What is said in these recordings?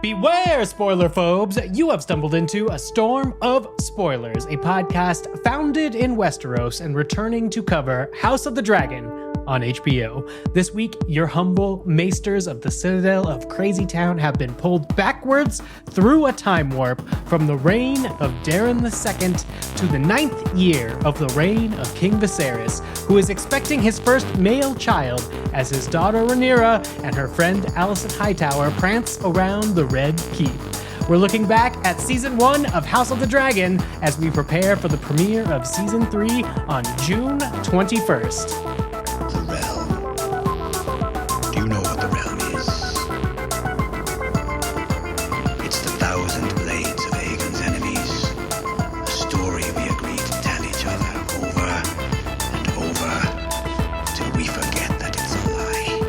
Beware, spoiler phobes! You have stumbled into A Storm of Spoilers, a podcast founded in Westeros and returning to cover House of the Dragon on HBO. This week, your humble maesters of the Citadel of Crazytown have been pulled backwards through a time warp from the reign of Daeron II to the 9th year of the reign of King Viserys, who is expecting his first male child as his daughter Rhaenyra and her friend Alicent Hightower prance around the Red Keep. We're looking back at Season 1 of House of the Dragon as we prepare for the premiere of Season 3 on June 21st. The realm. Do you know what the realm is? It's the 1,000 blades of Aegon's enemies. A story we agreed to tell each other over and over till we forget that it's a lie.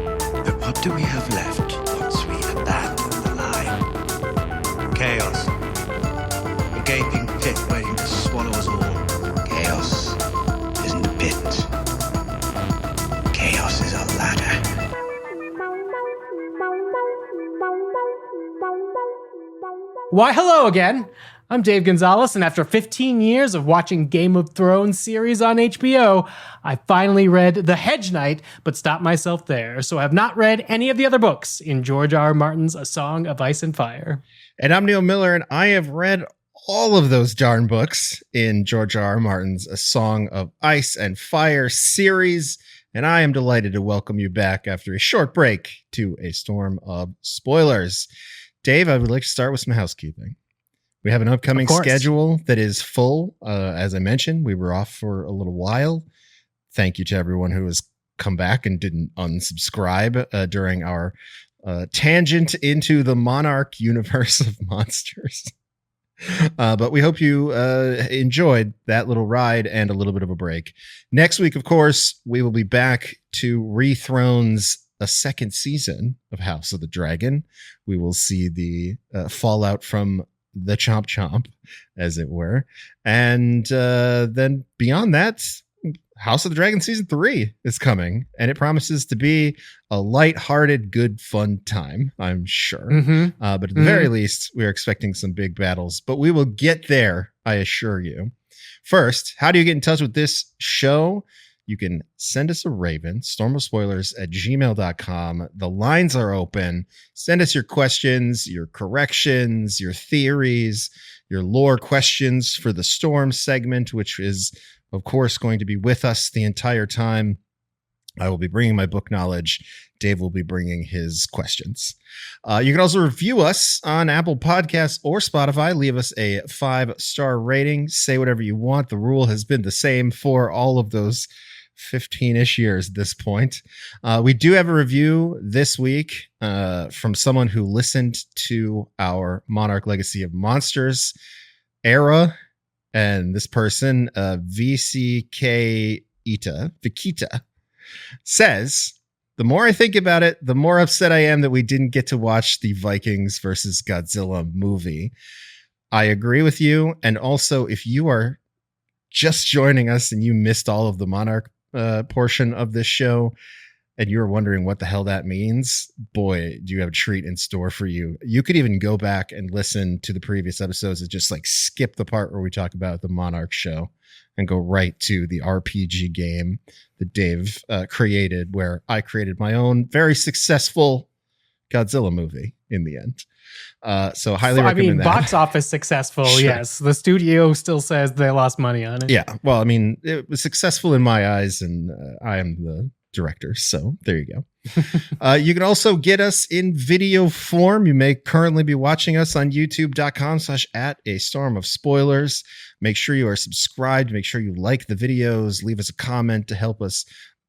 But what do we have left once we abandon the lie? Chaos. A gaping pit waiting to swallow us all. Chaos isn't a pit. Chaos is a ladder. Why, hello again. I'm Dave Gonzalez, and after 15 years of watching Game of Thrones series on HBO, I finally read The Hedge Knight, but stopped myself there, so I have not read any of the other books in George R. R. Martin's A Song of Ice and Fire. And I'm Neil Miller, and I have read all of those darn books in George R. R. Martin's A Song of Ice and Fire series. And I am delighted to welcome you back after a short break to A Storm of Spoilers. Dave, I would like to start with some housekeeping. We have an upcoming schedule that is full. As I mentioned, we were off for a little while. Thank you to everyone who has come back and didn't unsubscribe during our tangent into the Monarch universe of monsters. But we hope you enjoyed that little ride and a little bit of a break. Next week, of course, we will be back to Rethrone's a second season of House of the Dragon. We will see the fallout from the Chomp Chomp, as it were. And then beyond that, House of the Dragon Season 3 is coming, and it promises to be a lighthearted, good, fun time, I'm sure. But at the very least, we are expecting some big battles, but we will get there, I assure you. First, how do you get in touch with this show? You can send us a raven, stormofspoilers@gmail.com. The lines are open. Send us your questions, your corrections, your theories, your lore questions for the Storm segment, which is, of course, going to be with us the entire time. I will be bringing my book knowledge. Dave will be bringing his questions. You can also review us on Apple Podcasts or Spotify. Leave us a 5-star rating. Say whatever you want. The rule has been the same for all of those 15-ish years at this point. We do have a review this week from someone who listened to our Monarch Legacy of Monsters era. And this person, Vikita, says, the more I think about it, the more upset I am that we didn't get to watch the Vikings versus Godzilla movie. I agree with you. And also, if you are just joining us and you missed all of the Monarch portion of this show, and you're wondering what the hell that means, boy, do you have a treat in store for you. You could even go back and listen to the previous episodes and just like skip the part where we talk about the Monarch show and go right to the RPG game that Dave created, where I created my own very successful Godzilla movie in the end. So highly recommend that. Box office successful, sure. Yes. The studio still says they lost money on it. Yeah. Well, I mean, it was successful in my eyes, and I am the director. So there you go. You can also get us in video form. You may currently be watching us on youtube.com/@astormofspoilers. Make sure you are subscribed. Make sure you like the videos. Leave us a comment to help us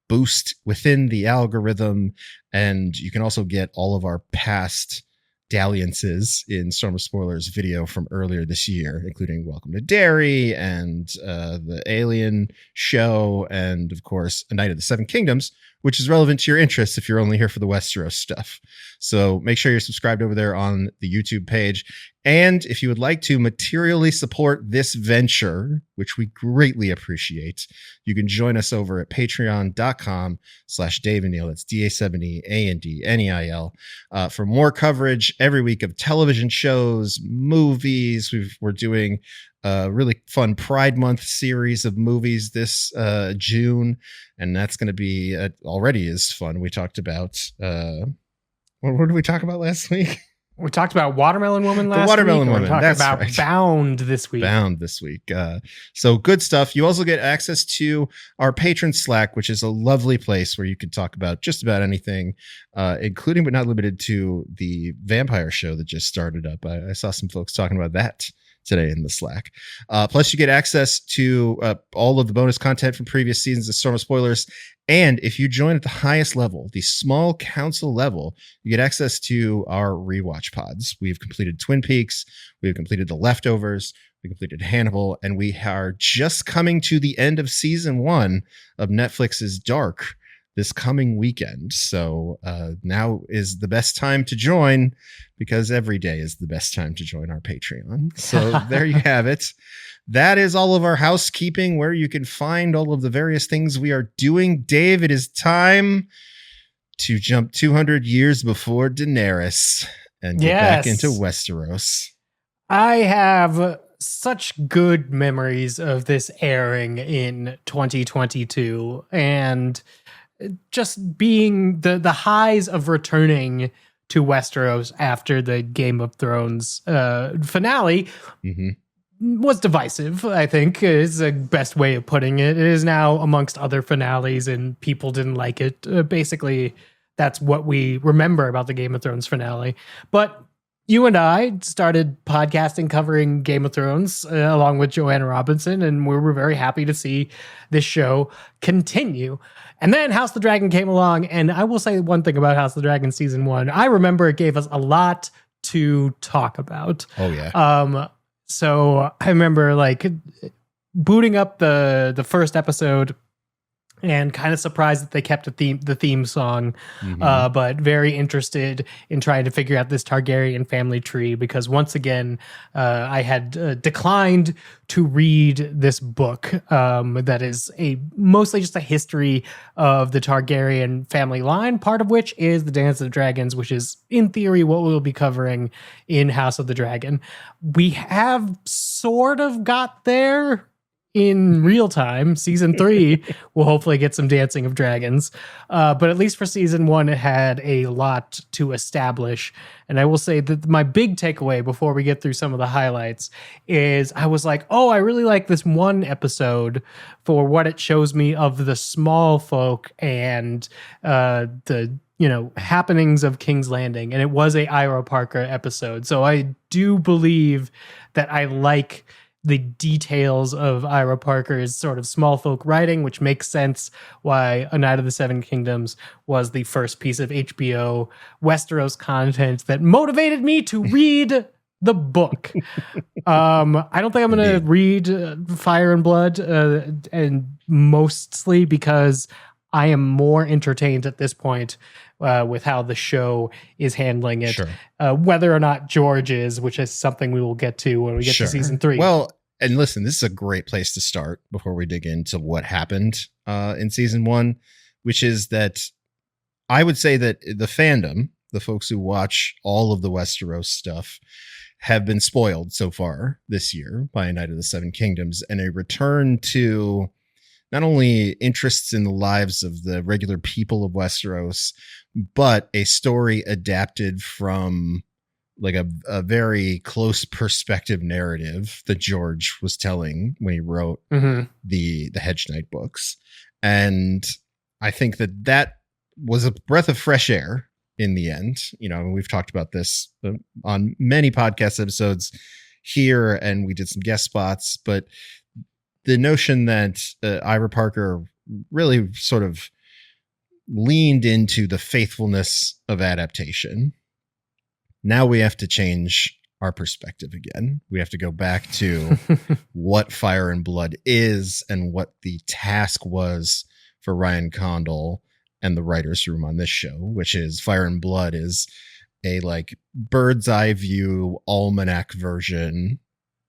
boost within the algorithm. And you can also get all of our past dalliances in Storm of Spoilers video from earlier this year, including Welcome to Derry and the Alien show, and of course A Night of the Seven Kingdoms, which is relevant to your interests if you're only here for the Westeros stuff. So make sure you're subscribed over there on the YouTube page. And if you would like to materially support this venture, which we greatly appreciate, you can join us over at patreon.com/Da7e and Neil. That's Da7e and Neil for more coverage every week of television shows, movies. We're doing a really fun Pride Month series of movies this June, and that's going to be already is fun. We talked about what did we talk about last week? We talked about Watermelon Woman last week. The Watermelon Woman. That's about right. Bound this week. Bound this week. So good stuff. You also get access to our patron Slack, which is a lovely place where you can talk about just about anything, including but not limited to the vampire show that just started up. I saw some folks talking about that today in the Slack. Plus, you get access to all of the bonus content from previous seasons of Storm of Spoilers. And if you join at the highest level, the small council level, you get access to our rewatch pods. We've completed Twin Peaks. We've completed The Leftovers. We completed Hannibal. And we are just coming to the end of season 1 of Netflix's Dark this coming weekend. So now is the best time to join, because every day is the best time to join our Patreon. So there you have it. That is all of our housekeeping, where you can find all of the various things we are doing. Dave, it is time to jump 200 years before Daenerys and get back into Westeros. I have such good memories of this airing in 2022, and just being the highs of returning to Westeros after the Game of Thrones finale was divisive, I think, is the best way of putting it. It is now amongst other finales, and people didn't like it. Basically, that's what we remember about the Game of Thrones finale. But you and I started podcasting covering Game of Thrones along with Joanna Robinson, and we were very happy to see this show continue. And then House of the Dragon came along, and I will say one thing about House of the Dragon season 1. I remember it gave us a lot to talk about. Oh, yeah. So I remember like booting up the first episode and kind of surprised that they kept the theme song, but very interested in trying to figure out this Targaryen family tree, because once again, I had declined to read this book that is mostly just a history of the Targaryen family line, part of which is the Dance of Dragons, which is in theory what we'll be covering in House of the Dragon. We have sort of got there in real time. Season 3 will hopefully get some Dancing of Dragons. But at least for season 1, it had a lot to establish. And I will say that my big takeaway before we get through some of the highlights is I was like, oh, I really like this one episode for what it shows me of the small folk and the happenings of King's Landing. And it was a Ira Parker episode. So I do believe that I like the details of Ira Parker's sort of small folk writing, which makes sense why A Night of the Seven Kingdoms was the first piece of HBO Westeros content that motivated me to read the book. I don't think I'm going to read Fire and Blood, and mostly because I am more entertained at this point with how the show is handling it. Sure. Whether or not George is, which is something we will get to when we get to season 3. Well, and listen, this is a great place to start before we dig into what happened in season 1, which is that I would say that the fandom, the folks who watch all of the Westeros stuff, have been spoiled so far this year by A Night of the Seven Kingdoms, and a return to not only interests in the lives of the regular people of Westeros, but a story adapted from like a very close perspective narrative that George was telling when he wrote the Hedge Knight books. And I think that was a breath of fresh air in the end. We've talked about this on many podcast episodes here, and we did some guest spots, but the notion that Ira Parker really sort of leaned into the faithfulness of adaptation. Now we have to change our perspective again. We have to go back to what Fire and Blood is and what the task was for Ryan Condal and the writers' room on this show, which is Fire and Blood is a like bird's eye view almanac version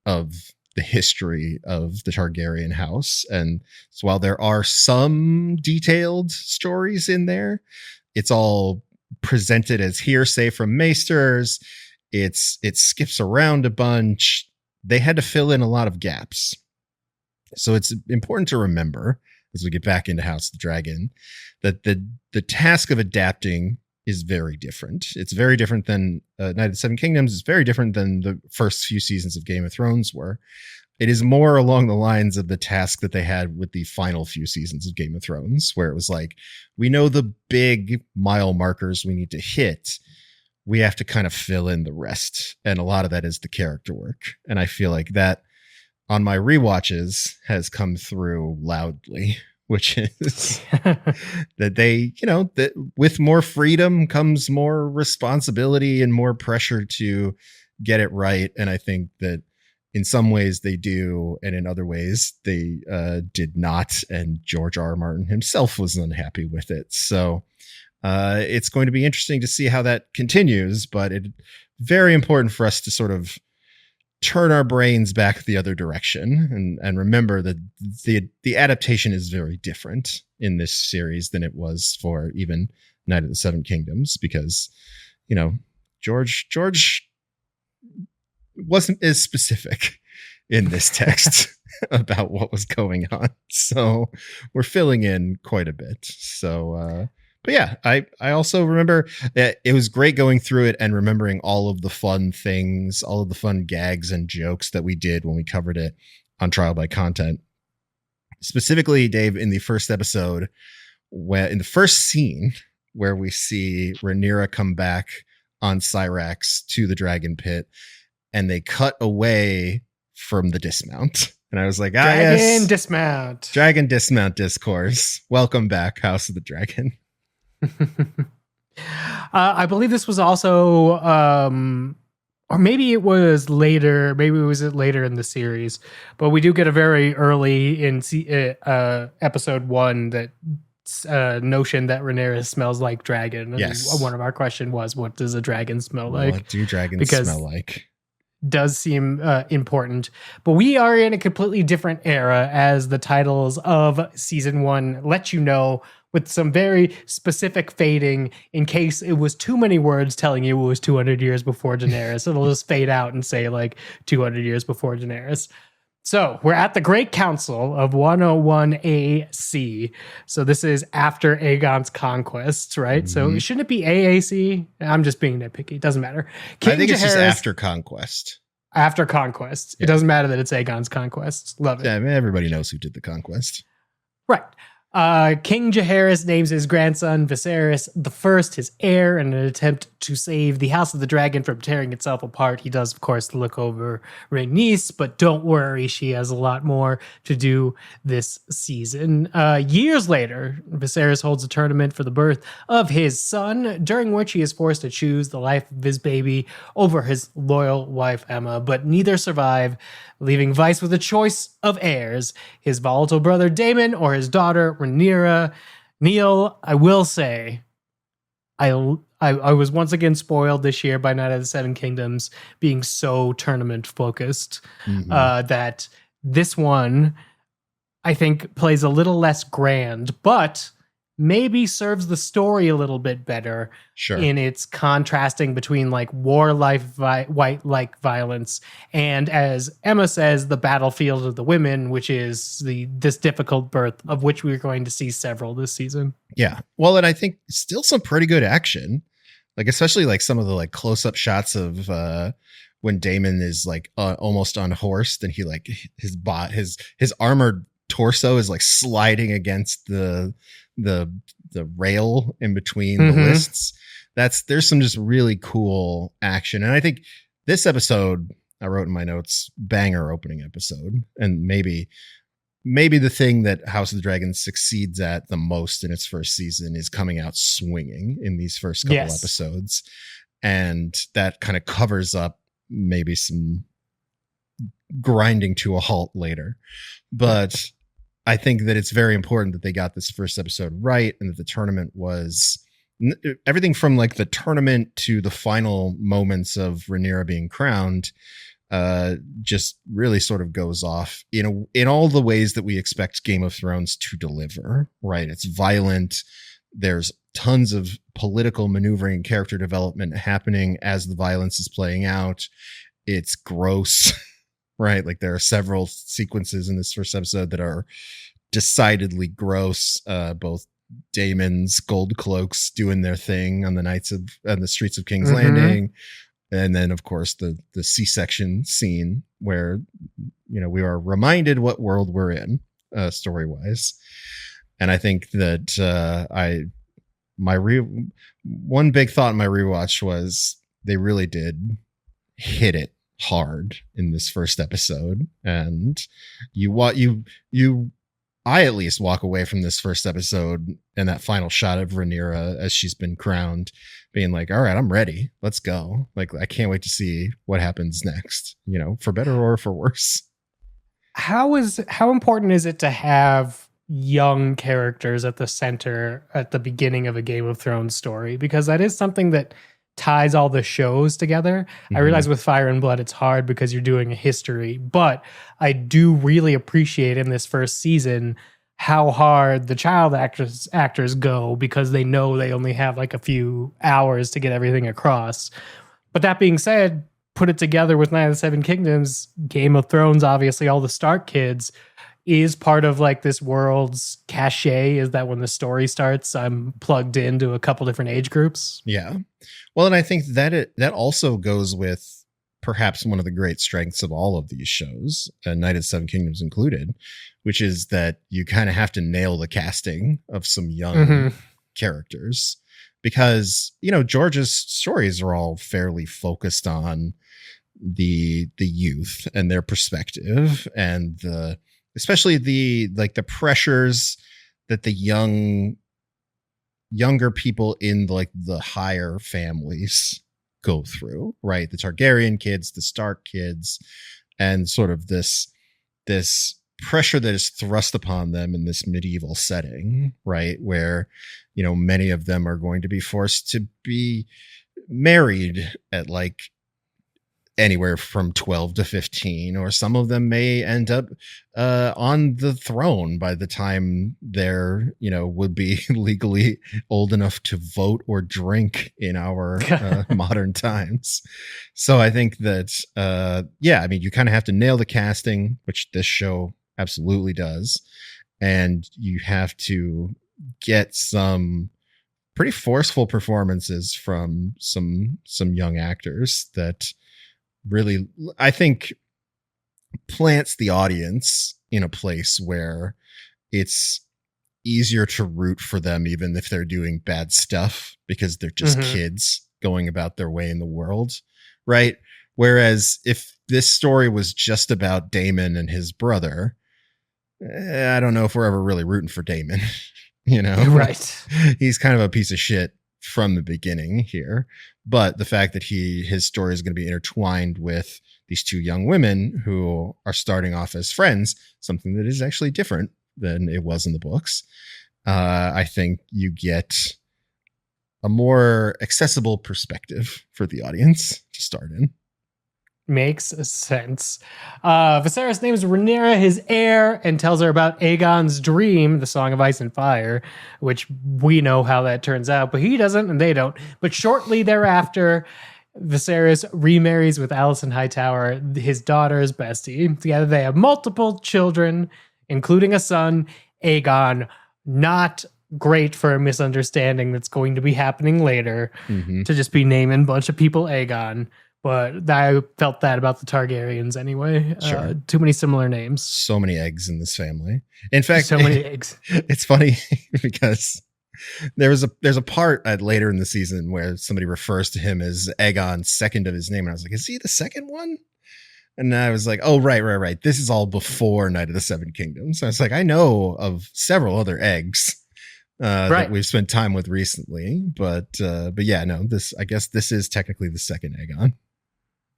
of the history of the Targaryen house. And so while there are some detailed stories in there, it's all presented as hearsay from maesters. It skips around a bunch. They had to fill in a lot of gaps. So it's important to remember as we get back into House of the Dragon that the task of adapting is very different. It's very different than Night of the Seven Kingdoms. It's very different than the first few seasons of Game of Thrones were. It is more along the lines of the task that they had with the final few seasons of Game of Thrones, where it was like, we know the big mile markers we need to hit. We have to kind of fill in the rest. And a lot of that is the character work. And I feel like that on my rewatches has come through loudly, which is that they, that with more freedom comes more responsibility and more pressure to get it right. And I think that in some ways they do, and in other ways they did not. And George R. R. Martin himself was unhappy with it. So it's going to be interesting to see how that continues, but it's very important for us to sort of turn our brains back the other direction and remember that the adaptation is very different in this series than it was for even Night of the Seven Kingdoms, because, George wasn't as specific in this text about what was going on. So we're filling in quite a bit. So, but yeah, I also remember that it was great going through it and remembering all of the fun things, all of the fun gags and jokes that we did when we covered it on Trial by Content. Specifically, Dave, in the first episode, in the first scene where we see Rhaenyra come back on Syrax to the Dragon Pit, and they cut away from the dismount. And I was like, Dragon dismount. Dragon dismount discourse. Welcome back, House of the Dragon. I believe this was also, or maybe it was later. Maybe it was later in the series, but we do get a very early in episode 1 that notion that Rhaenyra smells like dragon. And yes. One of our question was, what does a dragon smell like? What do dragons smell like? Does seem important, but we are in a completely different era, as the titles of season 1 let you know, with some very specific fading in case it was too many words telling you it was 200 years before Daenerys. It'll just fade out and say like 200 years before Daenerys. So we're at the Great Council of 101 AC. So this is after Aegon's conquests, right? Mm-hmm. So shouldn't it be AAC? I'm just being nitpicky. It doesn't matter. I think it's just after conquest. After conquest. Yeah. It doesn't matter that it's Aegon's conquest. Love it. Yeah, I mean, everybody knows who did the conquest. Right. King Jaehaerys names his grandson Viserys I his heir in an attempt to save the House of the Dragon from tearing itself apart. He does, of course, look over Rhaenys, but don't worry, she has a lot more to do this season. Years later, Viserys holds a tournament for the birth of his son, during which he is forced to choose the life of his baby over his loyal wife Emma, but neither survive, leaving Vice with a choice of heirs, his volatile brother Daemon or his daughter Rhaenyra. Neil, I will say, I was once again spoiled this year by Night of the Seven Kingdoms being so tournament focused, that this one, I think, plays a little less grand, but maybe serves the story a little bit better. Sure. In its contrasting between like warlike white-like violence and, as Emma says, the battlefield of the women, which is this difficult birth, of which we're going to see several this season. Yeah. Well, and I think still some pretty good action, like especially like some of the like close-up shots of when Daemon is like almost unhorsed, and he like his armored torso is like sliding against the rail in between the lists. There's some just really cool action. And I think this episode, I wrote in my notes, banger opening episode. And maybe the thing that House of the Dragon succeeds at the most in its first season is coming out swinging in these first couple episodes. And that kind of covers up maybe some grinding to a halt later. But I think that it's very important that they got this first episode right, and that the tournament was everything from like the tournament to the final moments of Rhaenyra being crowned just really sort of goes off in all the ways that we expect Game of Thrones to deliver, right? It's violent. There's tons of political maneuvering and character development happening as the violence is playing out. It's gross, right? Like there are several sequences in this first episode that are decidedly gross. Both Daemon's gold cloaks doing their thing on the streets of King's Landing. And then, of course, the C-section scene where, we are reminded what world we're in, story-wise. And I think that one big thought in my rewatch was they really did hit it hard in this first episode. And I at least walk away from this first episode and that final shot of Rhaenyra as she's been crowned being like, all right, I'm ready. Let's go. Like, I can't wait to see what happens next, for better or for worse. How important is it to have young characters at the center at the beginning of a Game of Thrones story? Because that is something that ties all the shows together. I realize with Fire and Blood, it's hard because you're doing a history, but I do really appreciate in this first season how hard the child actors go because they know they only have like a few hours to get everything across. But that being said, put it together with Night of the Seven Kingdoms, Game of Thrones, obviously all the Stark kids is part of like this world's cachet, is that when the story starts, I'm plugged into a couple different age groups. Yeah. Well, and I think that that also goes with perhaps one of the great strengths of all of these shows, Night of the Seven Kingdoms included, which is that you kind of have to nail the casting of some young characters because, George's stories are all fairly focused on the youth and their perspective and especially the pressures that the younger people in like the higher families go through, right? The Targaryen kids, the Stark kids, and sort of this pressure that is thrust upon them in this medieval setting, right? Where, many of them are going to be forced to be married at like anywhere from 12 to 15, or some of them may end up on the throne by the time they're, would be legally old enough to vote or drink in our modern times. So I think that, you kind of have to nail the casting, which this show absolutely does. And you have to get some pretty forceful performances from some young actors that really, I think, plants the audience in a place where it's easier to root for them, even if they're doing bad stuff, because they're just kids going about their way in the world, right? Whereas if this story was just about Daemon and his brother, I don't know if we're ever really rooting for Daemon, Right. He's kind of a piece of shit from the beginning here, but the fact that his story is going to be intertwined with these two young women who are starting off as friends, something that is actually different than it was in the books. I think you get a more accessible perspective for the audience to start in. Makes sense. Viserys names Rhaenyra his heir and tells her about Aegon's dream, the Song of Ice and Fire, which we know how that turns out, but he doesn't and they don't. But shortly thereafter, Viserys remarries with Alicent Hightower, his daughter's bestie. Together they have multiple children, including a son, Aegon. Not great for a misunderstanding that's going to be happening later, to just be naming a bunch of people Aegon. But I felt that about the Targaryens anyway. Sure. Too many similar names. So many eggs in this family. In fact, so many eggs. It's funny because there's a part later in the season where somebody refers to him as Aegon, second of his name. And I was like, is he the second one? And I was like, oh, right. This is all before Night of the Seven Kingdoms. So I was like, I know of several other eggs that we've spent time with recently. But yeah, no, I guess this is technically the second Aegon.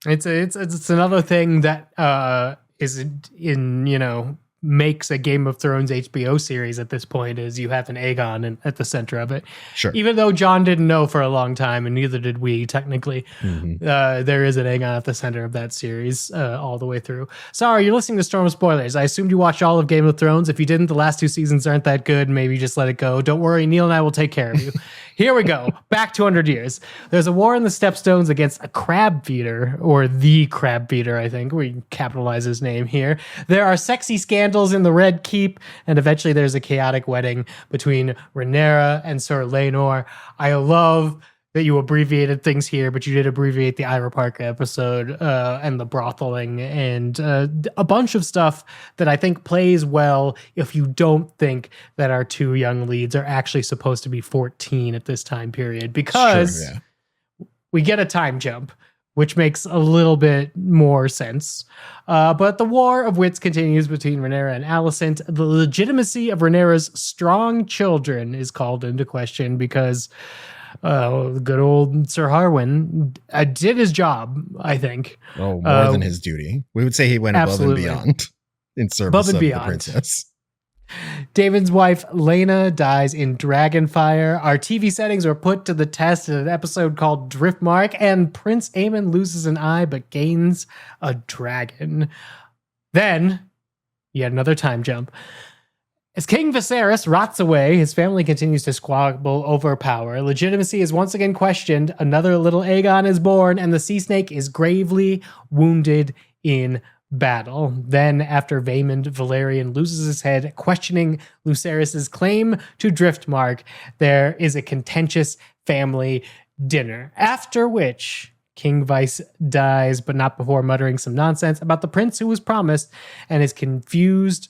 It's another thing that is in makes a Game of Thrones HBO series at this point is you have an Aegon at the center of it. Sure. Even though Jon didn't know for a long time, and neither did we technically, there is an Aegon at the center of that series all the way through. Sorry, you're listening to Storm of Spoilers. I assumed you watched all of Game of Thrones. If you didn't, the last 2 seasons aren't that good. Maybe just let it go. Don't worry, Neil and I will take care of you. Here we go. Back 200 years. There's a war in the Stepstones against a crab feeder, or the crab feeder, I think. We capitalize his name here. There are sexy scandals in the Red Keep, and eventually there's a chaotic wedding between Rhaenyra and Sir Laenor. I love that you abbreviated things here, but you did abbreviate the Ira Parker episode and the brotheling and a bunch of stuff that I think plays well if you don't think that our 2 young leads are actually supposed to be 14 at this time period, because we get a time jump, which makes a little bit more sense. But the war of wits continues between Rhaenyra and Alicent. The legitimacy of Rhaenyra's strong children is called into question because good old Sir Harwin did his job, I think. Oh, more than his duty. We would say he went above and beyond in service of the princess. David's wife, Lena, dies in Dragonfire. Our TV settings were put to the test in an episode called Driftmark, and Prince Aemon loses an eye but gains a dragon. Then, yet another time jump. As King Viserys rots away, his family continues to squabble over power. Legitimacy is once again questioned. Another little Aegon is born, and the Sea Snake is gravely wounded in battle. Then, after Vaemond Valerian loses his head, questioning Lucerys's claim to Driftmark, there is a contentious family dinner. After which, King Vice dies, but not before muttering some nonsense about the prince who was promised, and his confused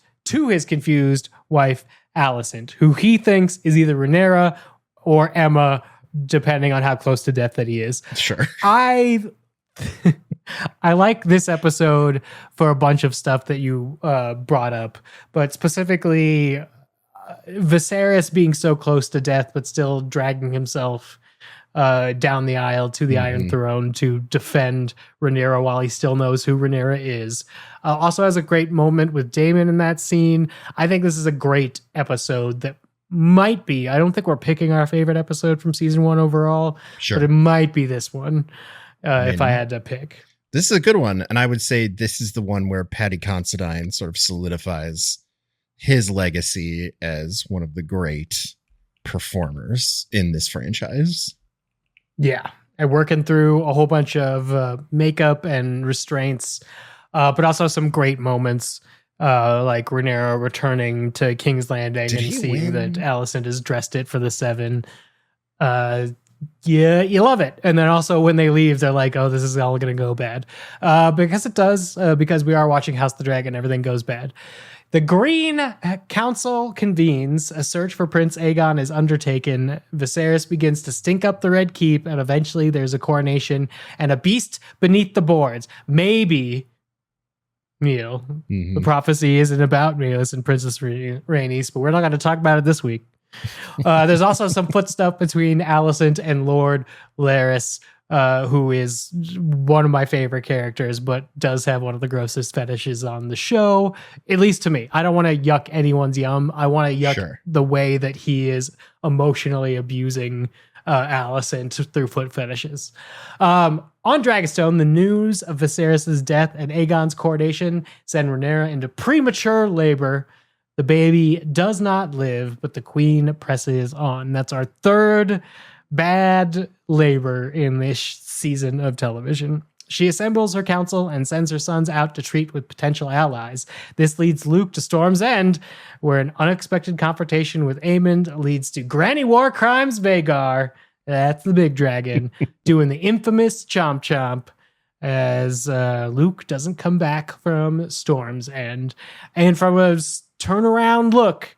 wife, Alicent, who he thinks is either Rhaenyra or Emma, depending on how close to death that he is. Sure. I like this episode for a bunch of stuff that you brought up, but specifically Viserys being so close to death, but still dragging himself down the aisle to the Iron Throne to defend Rhaenyra while he still knows who Rhaenyra is. Also has a great moment with Daemon in that scene. I think this is a great episode that might be, I don't think we're picking our favorite episode from season 1 overall, but it might be this one if I had to pick. This is a good one, and I would say this is the one where Paddy Considine sort of solidifies his legacy as one of the great performers in this franchise. Yeah, and working through a whole bunch of makeup and restraints, but also some great moments, like Rhaenyra returning to King's Landing and seeing that Alicent has dressed it for the 7. Yeah, you love it. And then also when they leave, they're like, oh, this is all going to go bad. Because it does, because we are watching House of the Dragon, everything goes bad. The Green Council convenes. A search for Prince Aegon is undertaken. Viserys begins to stink up the Red Keep, and eventually there's a coronation and a beast beneath the boards. Maybe, Neil, the prophecy isn't about Rhaenys and Princess Rhaenys, but we're not going to talk about it this week. There's also some foot stuff between Alicent and Lord Larys, who is one of my favorite characters, but does have one of the grossest fetishes on the show, at least to me. I don't want to yuck anyone's yum. I want to yuck the way that he is emotionally abusing Alicent through foot fetishes. On Dragonstone, the news of Viserys' death and Aegon's coronation send Rhaenyra into premature labor. The baby does not live, but the queen presses on. That's our third bad labor in this season of television. She assembles her council and sends her sons out to treat with potential allies. This leads Luke to Storm's End, where an unexpected confrontation with Aemond leads to Granny War Crimes Vhagar, that's the big dragon, doing the infamous chomp chomp as Luke doesn't come back from Storm's End. And from a turnaround look,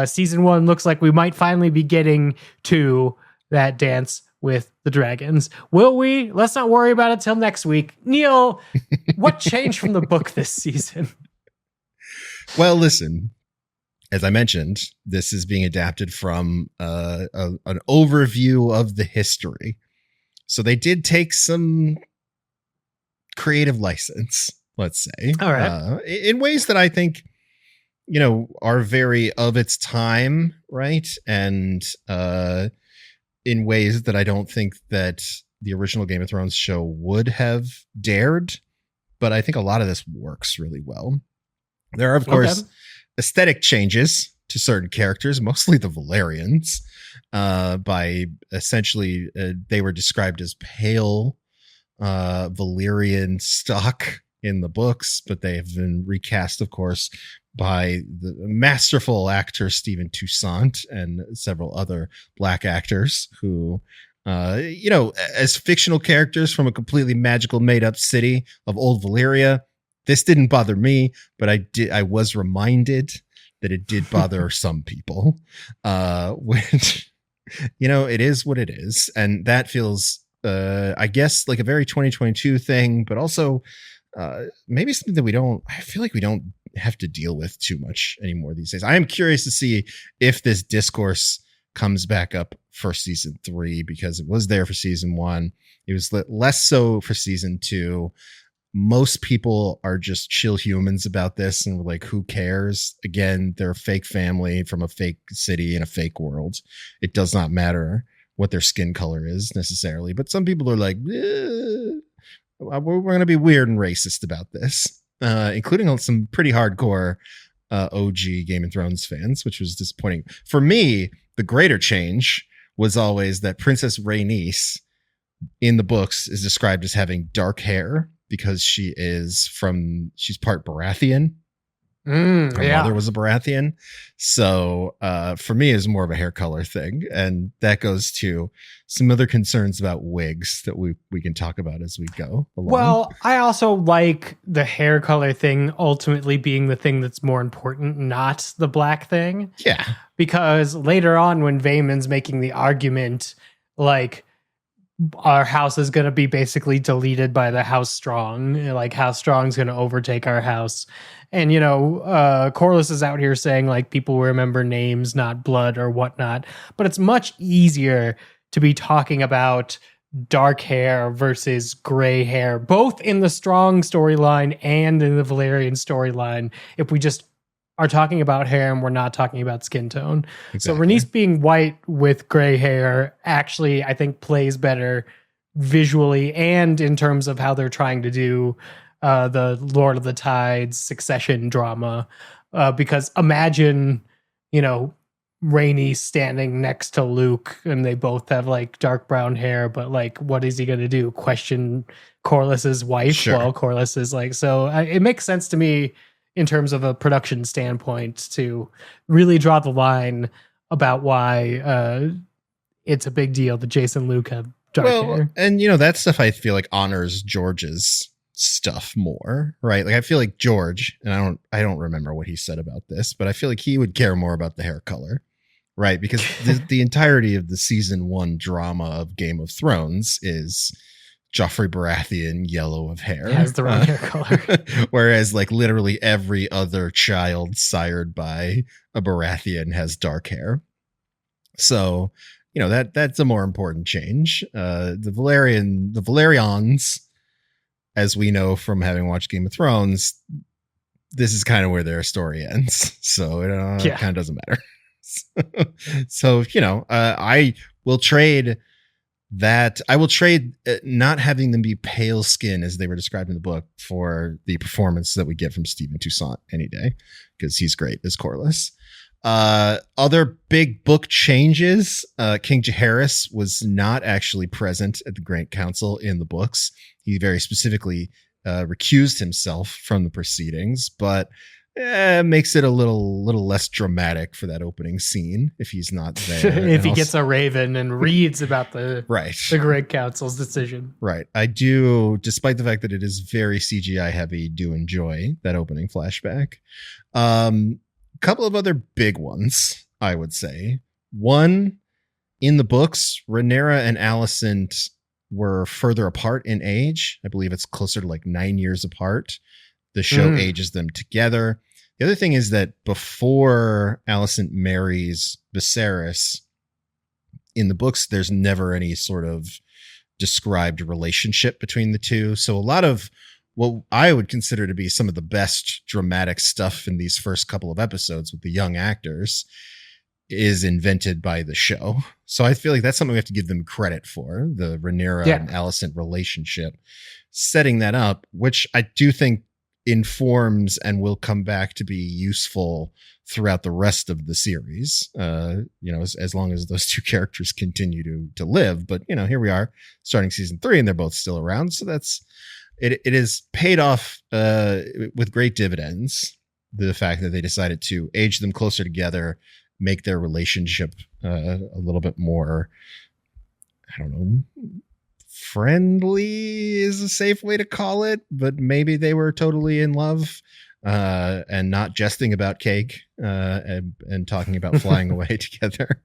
season 1 looks like we might finally be getting to that dance with the dragons. Will we? Let's not worry about it till next week. Neil, what changed from the book this season? Well, listen, as I mentioned, this is being adapted from an overview of the history. So they did take some creative license, let's say, all right, in ways that I think are very of its time, right? And in ways that I don't think that the original Game of Thrones show would have dared. But I think a lot of this works really well. There are, of course, aesthetic changes to certain characters, mostly the Valyrians, by essentially they were described as pale Valyrian stock in the books, but they have been recast, of course, by the masterful actor Stephen Toussaint and several other black actors who, as fictional characters from a completely magical made up city of old Valyria. This didn't bother me, but I was reminded that it did bother some people, which, it is what it is. And that feels, I guess, like a very 2022 thing, but also maybe something that I feel like we don't have to deal with too much anymore these days. I am curious to see if this discourse comes back up for season 3, because it was there for season 1. It was less so for season 2. Most people are just chill humans about this and we're like, who cares? Again, they're a fake family from a fake city in a fake world. It does not matter what their skin color is necessarily, but some people are like, we're going to be weird and racist about this, including some pretty hardcore OG Game of Thrones fans, which was disappointing. For me, the greater change was always that Princess Rhaenys in the books is described as having dark hair because she's part Baratheon. Her mother was a Baratheon. So for me, it's more of a hair color thing. And that goes to some other concerns about wigs that we can talk about as we go along. Well, I also like the hair color thing ultimately being the thing that's more important, not the black thing. Yeah. Because later on when Vaemon's making the argument, like, our house is going to be basically deleted by the House Strong. Like, House Strong's going to overtake our house. And, Corlys is out here saying, like, people remember names, not blood or whatnot. But it's much easier to be talking about dark hair versus gray hair, both in the Strong storyline and in the Valyrian storyline, if we just are talking about hair and we're not talking about skin tone. Exactly. So Rhaenys being white with gray hair actually, I think, plays better visually and in terms of how they're trying to do the Lord of the Tides succession drama. Because imagine, Rhaenys standing next to Luke and they both have like dark brown hair, but like, what is he going to do? Question Corlys's wife? Sure. While Corlys is like, so it makes sense to me in terms of a production standpoint to really draw the line about why it's a big deal that Jason and Luke have dark hair. And that stuff I feel like honors George's stuff more, right? Like I feel like George, and I don't remember what he said about this, but I feel like he would care more about the hair color, right? Because the entirety of the season 1 drama of Game of Thrones is Joffrey Baratheon, yellow of hair. He has the wrong hair color. Whereas like literally every other child sired by a Baratheon has dark hair. So, that's a more important change. The Valyrians, as we know from having watched Game of Thrones, this is kind of where their story ends. So it kind of doesn't matter. So, I will trade that. I will trade not having them be pale skin as they were described in the book for the performance that we get from Stephen Toussaint any day, because he's great as Corlys. Other big book changes. King Jaehaerys was not actually present at the Grand Council in the books. He very specifically recused himself from the proceedings, but makes it a little less dramatic for that opening scene if he's not there. If he gets a raven and reads about the Great Council's decision. Right. I do, despite the fact that it is very CGI heavy, do enjoy that opening flashback. Couple of other big ones, I would say. One, in the books, Rhaenyra and Alicent were further apart in age. I believe it's closer to like 9 years apart. The show ages them together. The other thing is that before Alicent marries Viserys, in the books, there's never any sort of described relationship between the two. So a lot of what I would consider to be some of the best dramatic stuff in these first couple of episodes with the young actors is invented by the show. So I feel like that's something we have to give them credit for, the Rhaenyra and Alicent relationship, setting that up, which I do think informs and will come back to be useful throughout the rest of the series, as long as those two characters continue to live. But, here we are starting season 3 and they're both still around. So that's, it is paid off with great dividends. The fact that they decided to age them closer together, make their relationship a little bit more, I don't know, friendly is a safe way to call it, but maybe they were totally in love and not jesting about cake and talking about flying away together.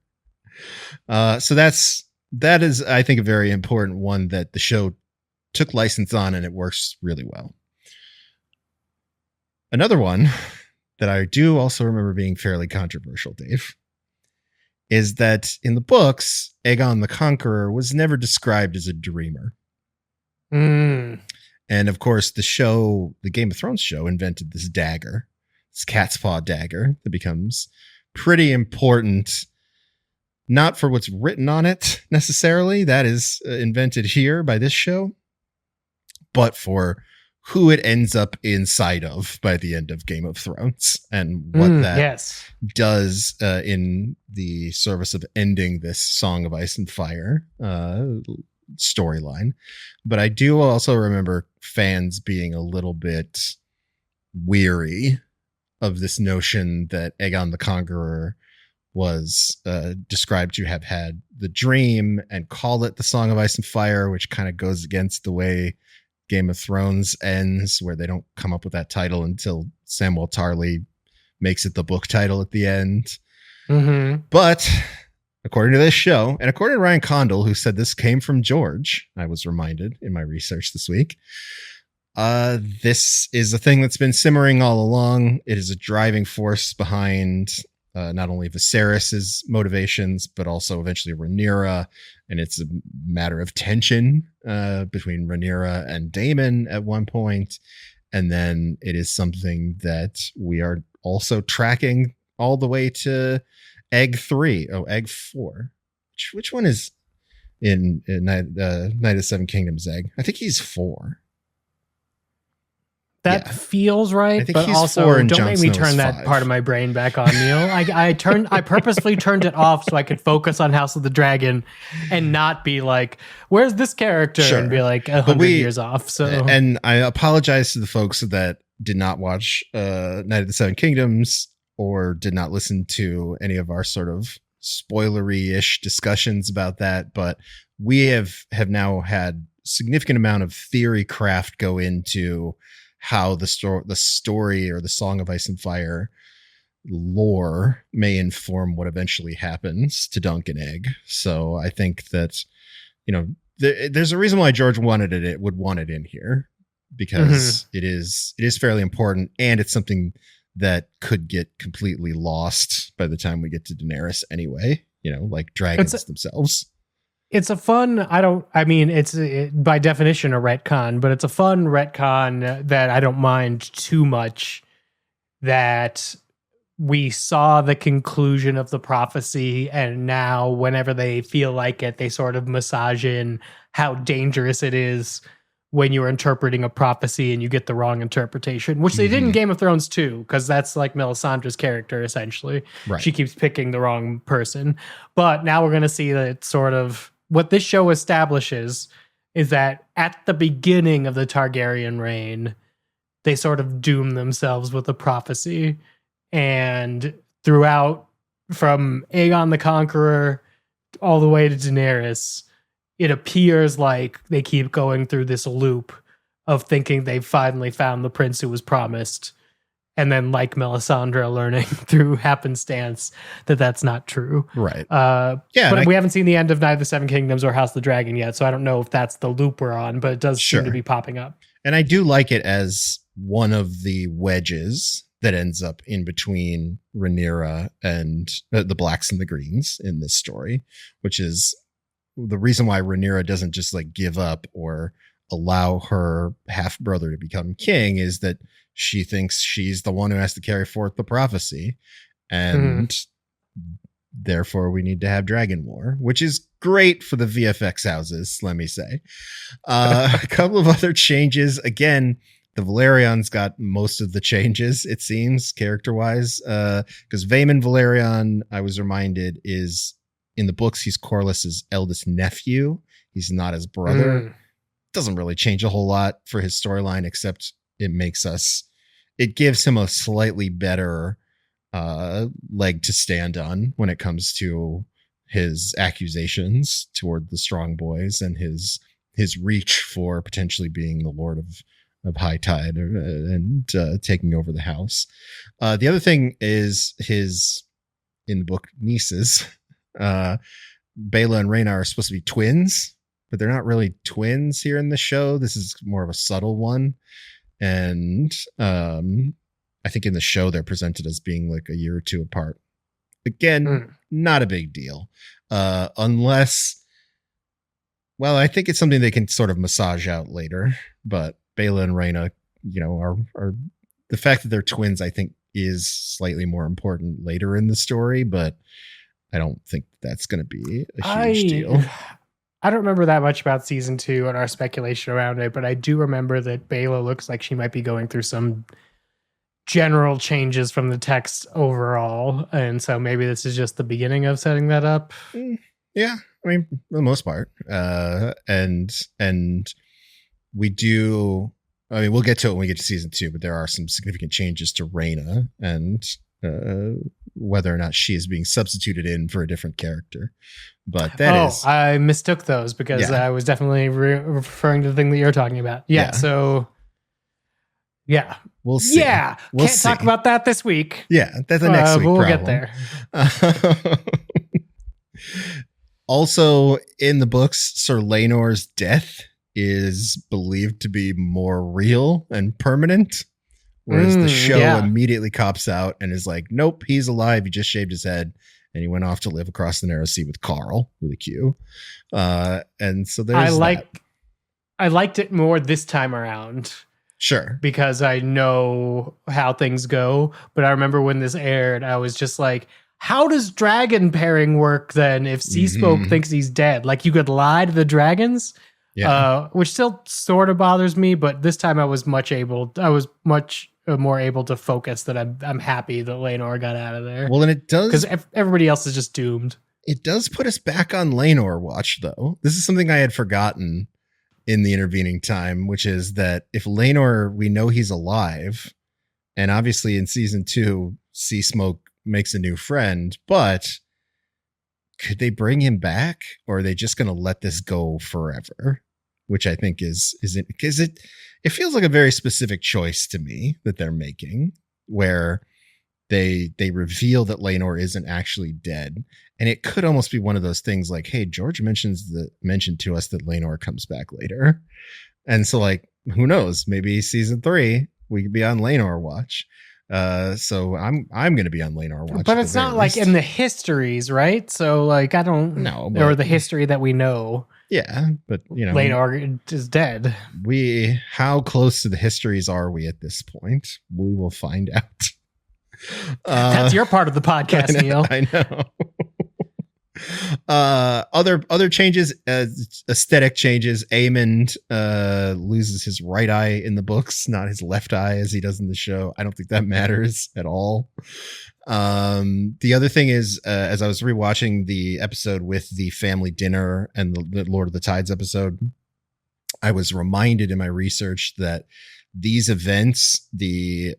So that is, I think, a very important one that the show took license on, and it works really well. Another one that I do also remember being fairly controversial, Dave, is that in the books, Aegon the Conqueror was never described as a dreamer. And of course, the Game of Thrones show, invented this dagger, this cat's paw dagger that becomes pretty important, not for what's written on it necessarily, that is invented here by this show, but for who it ends up inside of by the end of Game of Thrones and what that does in the service of ending this Song of Ice and Fire storyline. But I do also remember fans being a little bit weary of this notion that Aegon the Conqueror was described to have had the dream and call it the Song of Ice and Fire, which kind of goes against the way Game of Thrones ends, where they don't come up with that title until Samwell Tarly makes it the book title at the end. But according to this show, and according to Ryan Condal, who said this came from George, I was reminded in my research this week, this is a thing that's been simmering all along. It is a driving force behind not only Viserys's motivations, but also eventually Rhaenyra. And it's a matter of tension between Rhaenyra and Daemon at one point. And then it is something that we are also tracking all the way to Egg 3. Oh, Egg 4. Which one is in Night of the Seven Kingdoms Egg? I think he's 4. That feels right, but also don't make me turn that part of my brain back on, Neil. I purposefully turned it off so I could focus on House of the Dragon and not be like, where's this character? And be like 100 years off. So, and I apologize to the folks that did not watch Night of the Seven Kingdoms or did not listen to any of our sort of spoilery-ish discussions about that, but we have now had significant amount of theory craft go into how the story or the Song of Ice and Fire lore may inform what eventually happens to Dunk and Egg. So I think that, there's a reason why George would want it in here, because it is fairly important, and it's something that could get completely lost by the time we get to Daenerys anyway, like dragons themselves. It's a fun, it's by definition a retcon, but it's a fun retcon that I don't mind too much, that we saw the conclusion of the prophecy, and now whenever they feel like it, they sort of massage in how dangerous it is when you're interpreting a prophecy and you get the wrong interpretation, which they did in Game of Thrones too, because that's like Melisandre's character, essentially. Right. She keeps picking the wrong person. But now we're going to see that it's sort of, what this show establishes is that at the beginning of the Targaryen reign, they sort of doom themselves with a prophecy. And throughout, from Aegon the Conqueror all the way to Daenerys, it appears like they keep going through this loop of thinking they've finally found the prince who was promised. And then, like Melisandre, learning through happenstance that that's not true. Right. But we haven't seen the end of Night of the Seven Kingdoms or House of the Dragon yet, so I don't know if that's the loop we're on, but it does seem to be popping up. And I do like it as one of the wedges that ends up in between Rhaenyra and the blacks and the greens in this story, which is the reason why Rhaenyra doesn't just like give up or allow her half brother to become king is that she thinks she's the one who has to carry forth the prophecy. And therefore we need to have Dragon War, which is great for the VFX houses, let me say. A couple of other changes. Again, the Valerian's got most of the changes, it seems, character-wise. Because Vaemon Valerian, I was reminded, is in the books, he's Corlys's eldest nephew. He's not his brother. Doesn't really change a whole lot for his storyline, except it gives him a slightly better leg to stand on when it comes to his accusations toward the Strong Boys and his reach for potentially being the Lord of High Tide and taking over the house. The other thing is his, in the book, nieces. Bela and Rhaena are supposed to be twins, but they're not really twins here in the show. This is more of a subtle one. And I think in the show they're presented as being like a year or two apart. Again, not a big deal. Unless, well, I think it's something they can sort of massage out later. But Bela and Rhaena, are the fact that they're twins, I think, is slightly more important later in the story. But I don't think that's going to be a huge deal. I don't remember that much about season 2 and our speculation around it, but I do remember that Bela looks like she might be going through some general changes from the text overall. And so maybe this is just the beginning of setting that up. Yeah. I mean, for the most part. And we do, I mean, we'll get to it when we get to season 2, but there are some significant changes to Rhaena and whether or not she is being substituted in for a different character. But I mistook those because I was definitely referring to the thing that you're talking about. So we'll see. Can't talk about that this week. That's the next week. But we'll get there. Also, in the books, Sir Laenor's death is believed to be more real and permanent, whereas the show immediately cops out and is like, nope, he's alive. He just shaved his head and he went off to live across the narrow sea with Carl with a Q. And so there's I liked it more this time around. Sure. Because I know how things go. But I remember when this aired, I was just like, how does dragon pairing work then if Seasmoke thinks he's dead? Like, you could lie to the dragons? Which still sort of bothers me, but this time I was much more able to focus that I'm happy that Laenor got out of there. Well, and it does, because everybody else is just doomed. It does put us back on Laenor watch, though. This is something I had forgotten in the intervening time, which is that if Laenor, we know he's alive, and obviously in season 2, Seasmoke makes a new friend, but could they bring him back, or are they just going to let this go forever? Which I think is it, because it feels like a very specific choice to me that they're making, where they reveal that Laenor isn't actually dead. And it could almost be one of those things like, hey, George mentioned to us that Laenor comes back later. And so, like, who knows? Maybe season 3, we could be on Laenor watch. So I'm going to be on Laenor watch. But it's not like in the histories, right? So, like, I don't know. Or the history that we know. Yeah, but, Laenor is dead. How close to the histories are we at this point? We will find out. That's your part of the podcast, Neil. I know. Other changes, aesthetic changes. Aemond loses his right eye in the books, not his left eye as he does in the show. I don't think that matters at all. The other thing is, as I was rewatching the episode with the family dinner and the Lord of the Tides episode, I was reminded in my research that these events, the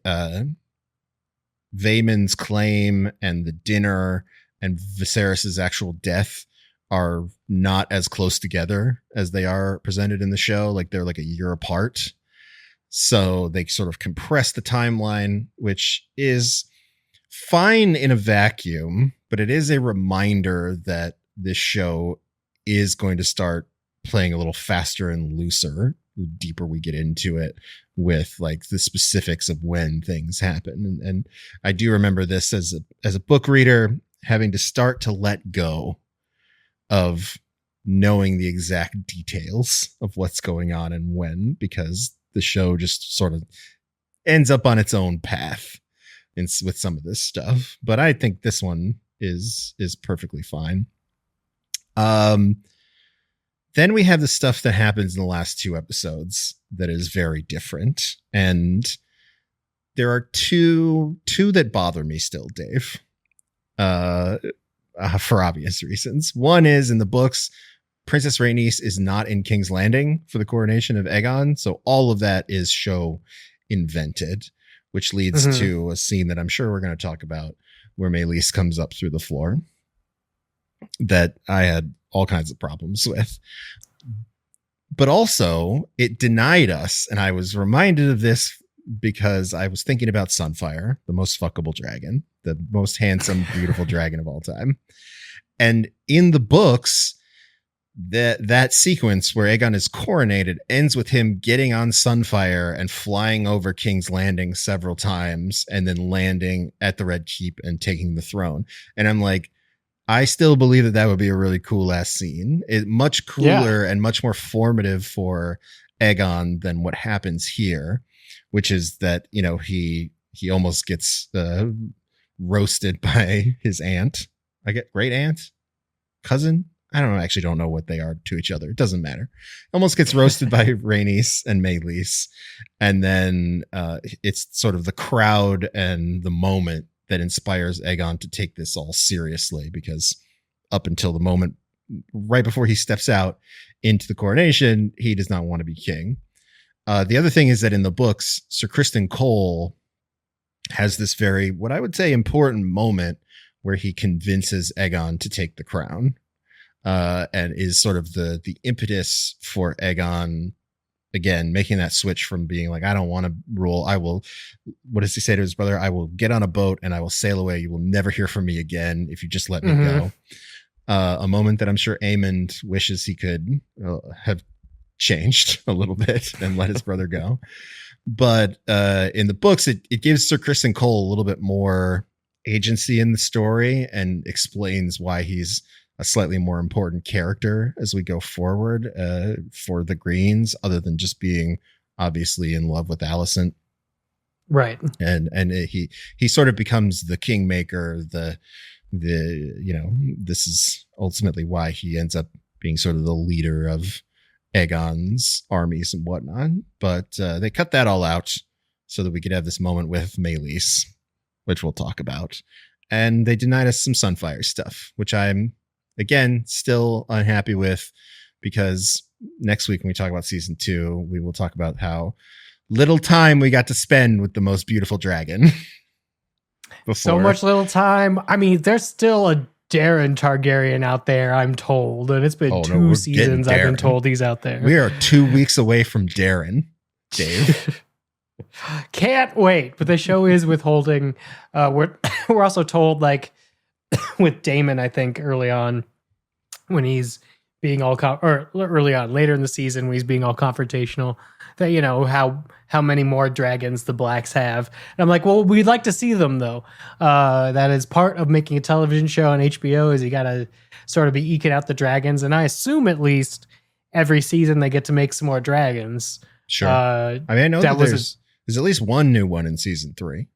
Vaemon's claim and the dinner and Viserys's actual death, are not as close together as they are presented in the show. Like, they're like a year apart. So they sort of compress the timeline, which is fine in a vacuum, but it is a reminder that this show is going to start playing a little faster and looser the deeper we get into it, with like the specifics of when things happen. And I do remember this as a book reader, having to start to let go of knowing the exact details of what's going on and when, because the show just sort of ends up on its own path with some of this stuff. But I think this one is perfectly fine. Then we have the stuff that happens in the last 2 episodes that is very different. And there are two that bother me still, Dave, for obvious reasons. One is, in the books, Princess Rhaenys is not in King's Landing for the coronation of Aegon. So all of that is show invented, which leads to a scene that I'm sure we're going to talk about where Meleys comes up through the floor that I had all kinds of problems with. But also, it denied us, and I was reminded of this because I was thinking about Sunfire, the most fuckable dragon, the most handsome, beautiful dragon of all time. And in the books, that sequence where Aegon is coronated ends with him getting on Sunfire and flying over King's Landing several times and then landing at the Red Keep and taking the throne. And I'm like, I still believe that would be a really cool ass scene. It much cooler and much more formative for Aegon than what happens here, which is that, you know, he almost gets roasted by his aunt. I get great aunt, cousin. I actually don't know what they are to each other. It doesn't matter. Almost gets roasted by Rhaenys and Meleys. And then it's sort of the crowd and the moment that inspires Aegon to take this all seriously, because up until the moment right before he steps out into the coronation, he does not want to be king. The other thing is that in the books, Sir Criston Cole has this very, what I would say, important moment where he convinces Aegon to take the crown, and is sort of the impetus for Aegon, again, making that switch from being like, I don't want to rule. I will, what does he say to his brother? I will get on a boat and I will sail away. You will never hear from me again if you just let me go. A moment that I'm sure Aemond wishes he could have changed a little bit and let his brother go. But in the books, it gives Sir Criston Cole a little bit more agency in the story and explains why he's a slightly more important character as we go forward for the Greens, other than just being obviously in love with Alicent. Right. And he sort of becomes the kingmaker, the you know, this is ultimately why he ends up being sort of the leader of Aegon's armies and whatnot. But they cut that all out so that we could have this moment with Meleys, which we'll talk about. And they denied us some Sunfire stuff, which I'm, again, still unhappy with, because next week when we talk about season 2, we will talk about how little time we got to spend with the most beautiful dragon. So much little time. I mean, there's still a Darren Targaryen out there, I'm told, and it's been 2 seasons I've been told he's out there. We are 2 weeks away from Darren, Dave. Can't wait. But the show is withholding. We're also told, like, with Daemon, I think early on when he's being all later in the season when he's being all confrontational, that, you know, how many more dragons the Blacks have. And I'm like, well, we'd like to see them though. That is part of making a television show on HBO, is you got to sort of be eking out the dragons. And I assume at least every season they get to make some more dragons. Sure. I mean, I know that there's at least one new one in season 3.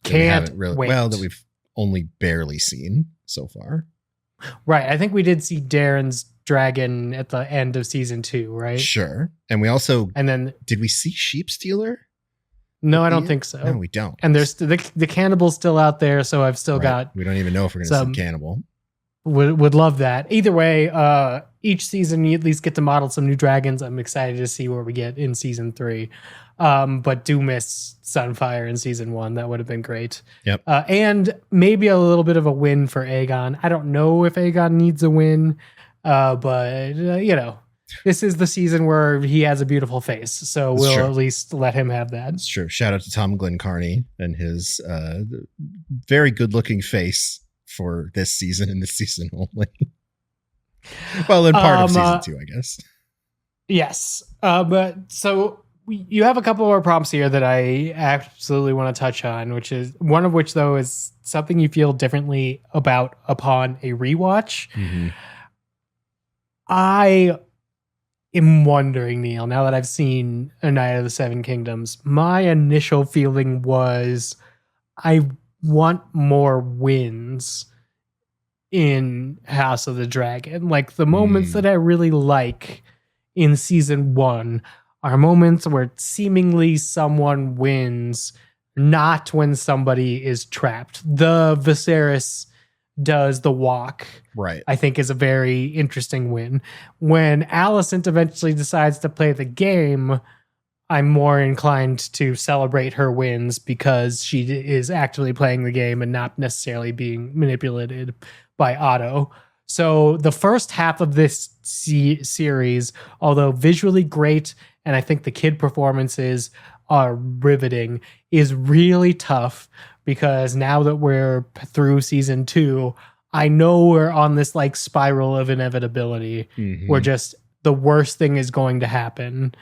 Can't wait. Well, that we've only barely seen so far. Right. I think we did see Darren's dragon at the end of season 2, right? Sure. And we also, and then did we see Sheep Stealer? No, I don't think so. No, we don't. And there's the cannibal's still out there, so I've still got. We don't even know if we're going to see Cannibal. Would love that. Either way, each season you at least get to model some new dragons. I'm excited to see where we get in season 3. But do miss Sunfire in season 1. That would have been great. Yep. And maybe a little bit of a win for Aegon. I don't know if Aegon needs a win, but you know, this is the season where he has a beautiful face, so we'll at least let him have that. It's true. Shout out to Tom Glencarney and his very good-looking face for this season and this season only. Well, in part of season 2, I guess. Yes. But so you have a couple more prompts here that I absolutely want to touch on, which is one of which, though, is something you feel differently about upon a rewatch. Mm-hmm. I am wondering, Neil, now that I've seen A Night of the Seven Kingdoms, my initial feeling was I want more wins in House of the Dragon. Like the moments that I really like in season 1 are moments where seemingly someone wins, not when somebody is trapped. The Viserys does the walk, Right. I think, is a very interesting win. When Alicent eventually decides to play the game, I'm more inclined to celebrate her wins because she is actively playing the game and not necessarily being manipulated by Otto. So the first half of this series, although visually great, and I think the kid performances are riveting, is really tough because now that we're through season 2, I know we're on this like spiral of inevitability where just the worst thing is going to happen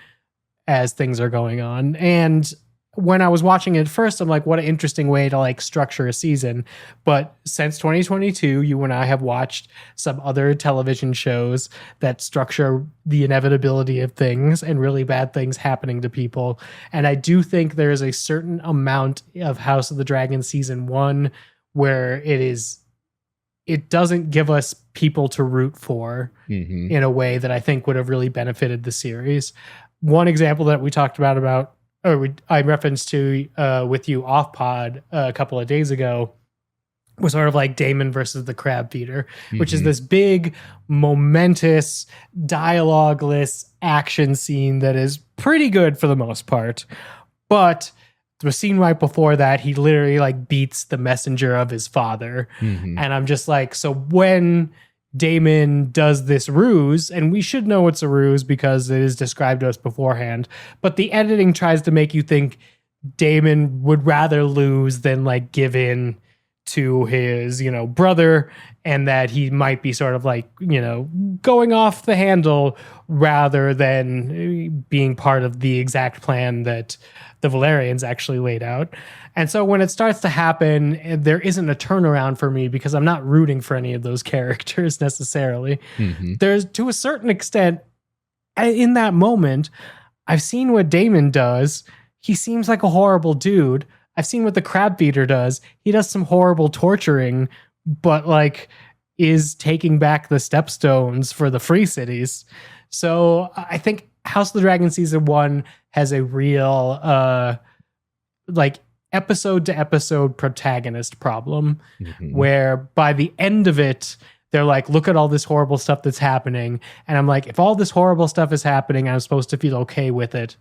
as things are going on. And when I was watching it first, I'm like, what an interesting way to like structure a season. But since 2022, you and I have watched some other television shows that structure the inevitability of things and really bad things happening to people. And I do think there is a certain amount of House of the Dragon season 1 where it doesn't give us people to root for in a way that I think would have really benefited the series. One example that we talked about I referenced to with you off pod a couple of days ago was sort of like Daemon versus the Crab Feeder, which is this big, momentous, dialogueless action scene that is pretty good for the most part. But the scene right before that, he literally like beats the messenger of his father. And I'm just like, so when Daemon does this ruse, and we should know it's a ruse because it is described to us beforehand, but the editing tries to make you think Daemon would rather lose than like give in to his, brother, and that he might be sort of like, going off the handle rather than being part of the exact plan that the Valerians actually laid out. And so when it starts to happen, there isn't a turnaround for me because I'm not rooting for any of those characters necessarily. There's, to a certain extent, in that moment, I've seen what Daemon does. He seems like a horrible dude. I've seen what the Crab Feeder does. He does some horrible torturing, but like is taking back the stepstones for the free cities. So I think House of the Dragon season 1 has a real like episode to episode protagonist problem where by the end of it, they're like, look at all this horrible stuff that's happening. And I'm like, if all this horrible stuff is happening, I'm supposed to feel okay with it.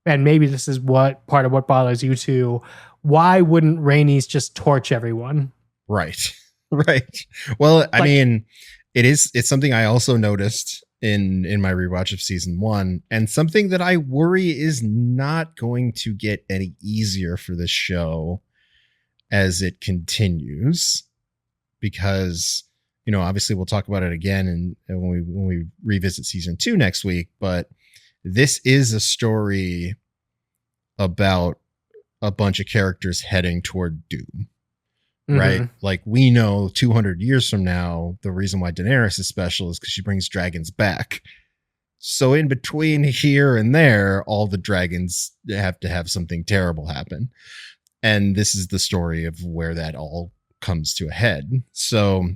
And maybe this is what part of what bothers you too. Why wouldn't Rhaenys just torch everyone? Right. Well, I mean, it's something I also noticed in my rewatch of season 1, and something that I worry is not going to get any easier for this show as it continues, because, obviously we'll talk about it again and when we revisit season 2 next week, but this is a story about a bunch of characters heading toward doom. Right? Like, we know 200 years from now, the reason why Daenerys is special is because she brings dragons back. So in between here and there, all the dragons have to have something terrible happen. And this is the story of where that all comes to a head. So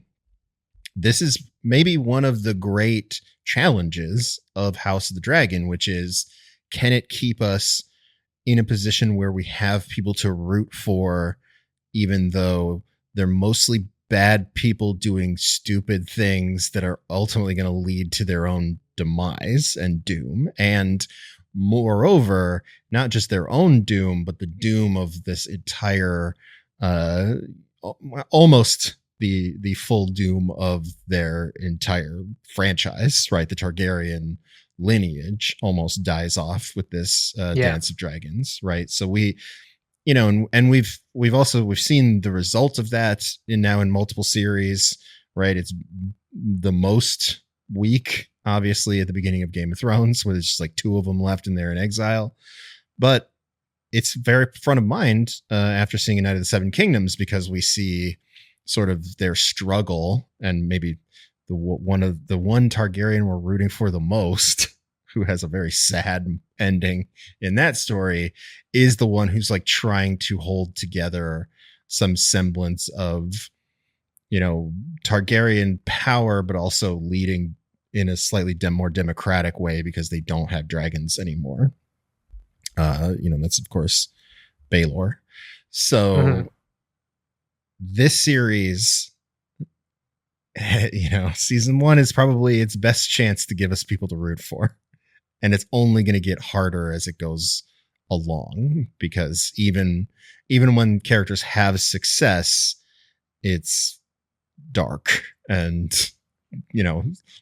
this is maybe one of the great challenges of House of the Dragon, which is, can it keep us in a position where we have people to root for, even though they're mostly bad people doing stupid things that are ultimately going to lead to their own demise and doom. And moreover, not just their own doom, but the doom of this entire, almost the full doom of their entire franchise, right? The Targaryen lineage almost dies off with this Dance of Dragons, right? So we, and we've seen the results of that now in multiple series, right? It's the most weak, obviously, at the beginning of Game of Thrones, where there's just like 2 of them left and they're in exile. But it's very front of mind after seeing A Night of the Seven Kingdoms, because we see sort of their struggle, and maybe one Targaryen we're rooting for the most, who has a very sad ending in that story, is the one who's like trying to hold together some semblance of, Targaryen power, but also leading in a slightly more democratic way because they don't have dragons anymore. That's of course Baelor. So this series, season 1 is probably its best chance to give us people to root for. And it's only going to get harder as it goes along, because even when characters have success, it's dark and,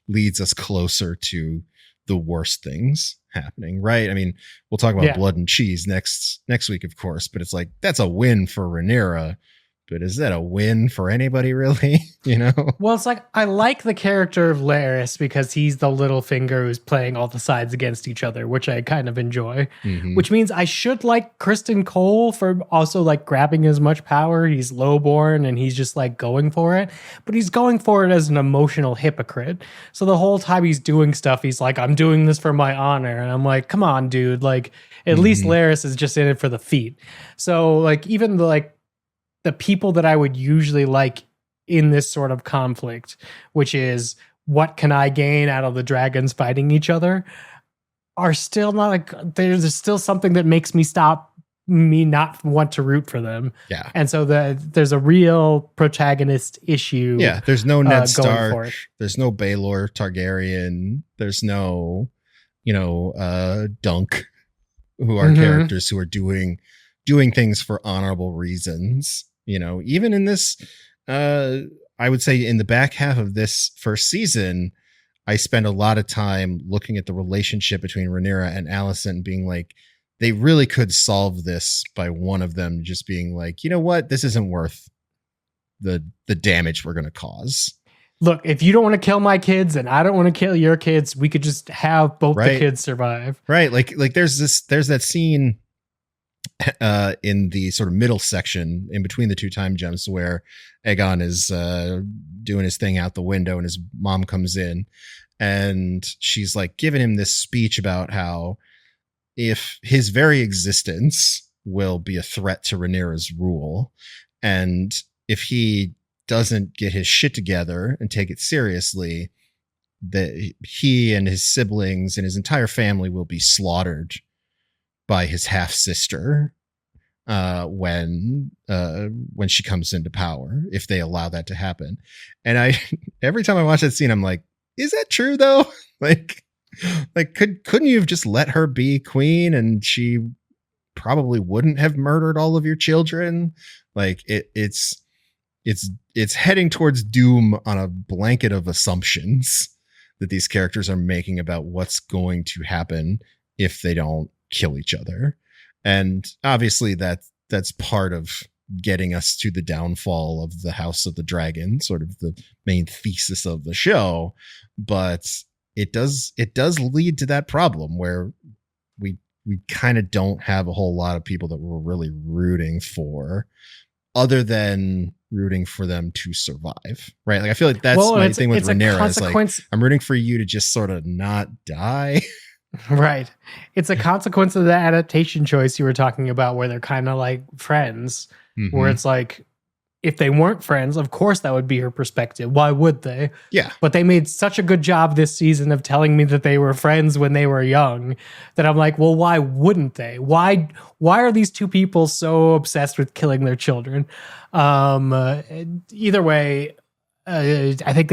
leads us closer to the worst things happening. Right. I mean, we'll talk about Blood and Cheese next week, of course, but it's like, that's a win for Rhaenyra. But is that a win for anybody, really? Well, it's like, I like the character of Larys because he's the little finger who's playing all the sides against each other, which I kind of enjoy. Which means I should like Kristen Cole for also like grabbing as much power. He's lowborn and he's just like going for it. But he's going for it as an emotional hypocrite. So the whole time he's doing stuff, he's like, I'm doing this for my honor. And I'm like, come on, dude. Like, at least Larys is just in it for the feat. So like, even the people that I would usually like in this sort of conflict, which is what can I gain out of the dragons fighting each other, are still not like, there's still something that makes me not want to root for them. Yeah. And so there's a real protagonist issue. Yeah. There's no Ned Stark. There's no Baelor Targaryen. There's no, Dunk, who are characters who are doing things for honorable reasons. Even in this, I would say in the back half of this first season, I spent a lot of time looking at the relationship between Rhaenyra and Alicent, being like, they really could solve this by one of them just being like, you know what, this isn't worth the damage we're going to cause. Look, if you don't want to kill my kids and I don't want to kill your kids, we could just have both the kids survive. Right. Like there's that scene in the sort of middle section in between the two time jumps where Aegon is doing his thing out the window and his mom comes in and she's like giving him this speech about how if his very existence will be a threat to Rhaenyra's rule, and if he doesn't get his shit together and take it seriously, that he and his siblings and his entire family will be slaughtered by his half sister when she comes into power, if they allow that to happen. And every time I watch that scene, I'm like, is that true though? like couldn't you have just let her be queen and she probably wouldn't have murdered all of your children? Like it's heading towards doom on a blanket of assumptions that these characters are making about what's going to happen if they don't kill each other. And obviously that's part of getting us to the downfall of the House of the Dragon, sort of the main thesis of the show. But it does lead to that problem where we kind of don't have a whole lot of people that we're really rooting for, other than rooting for them to survive, right? Like I feel like that's my thing with Rhaenyra. Is like, I'm rooting for you to just sort of not die. Right. It's a consequence of the adaptation choice you were talking about, where they're kind of like friends, where it's like, if they weren't friends, of course that would be her perspective. Why would they? Yeah. But they made such a good job this season of telling me that they were friends when they were young that I'm like, well, why wouldn't they? Why are these two people so obsessed with killing their children? Either way, I think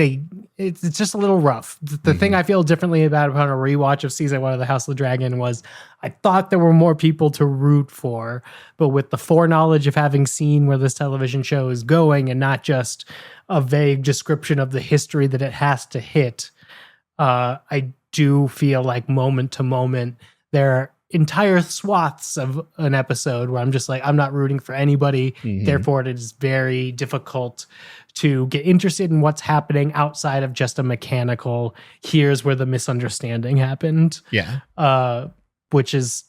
it's just a little rough. The thing I feel differently about upon a rewatch of season 1 of the House of the Dragon was I thought there were more people to root for, but with the foreknowledge of having seen where this television show is going and not just a vague description of the history that it has to hit, I do feel like moment to moment there are entire swaths of an episode where I'm just like, I'm not rooting for anybody. Therefore, it is very difficult to get interested in what's happening outside of just a mechanical, here's where the misunderstanding happened. Yeah. Which is,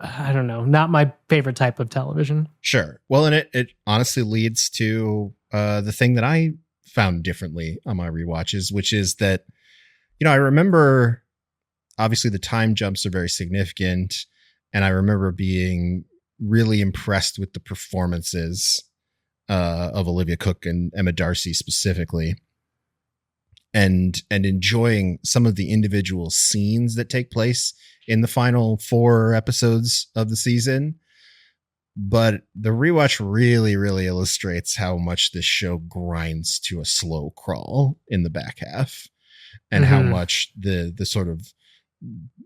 I don't know, not my favorite type of television. Sure. Well, and it honestly leads to the thing that I found differently on my rewatches, which is that, I remember obviously the time jumps are very significant. And I remember being really impressed with the performances of Olivia Cooke and Emma Darcy specifically, and enjoying some of the individual scenes that take place in the final 4 episodes of the season. But the rewatch really, really illustrates how much this show grinds to a slow crawl in the back half, and how much the sort of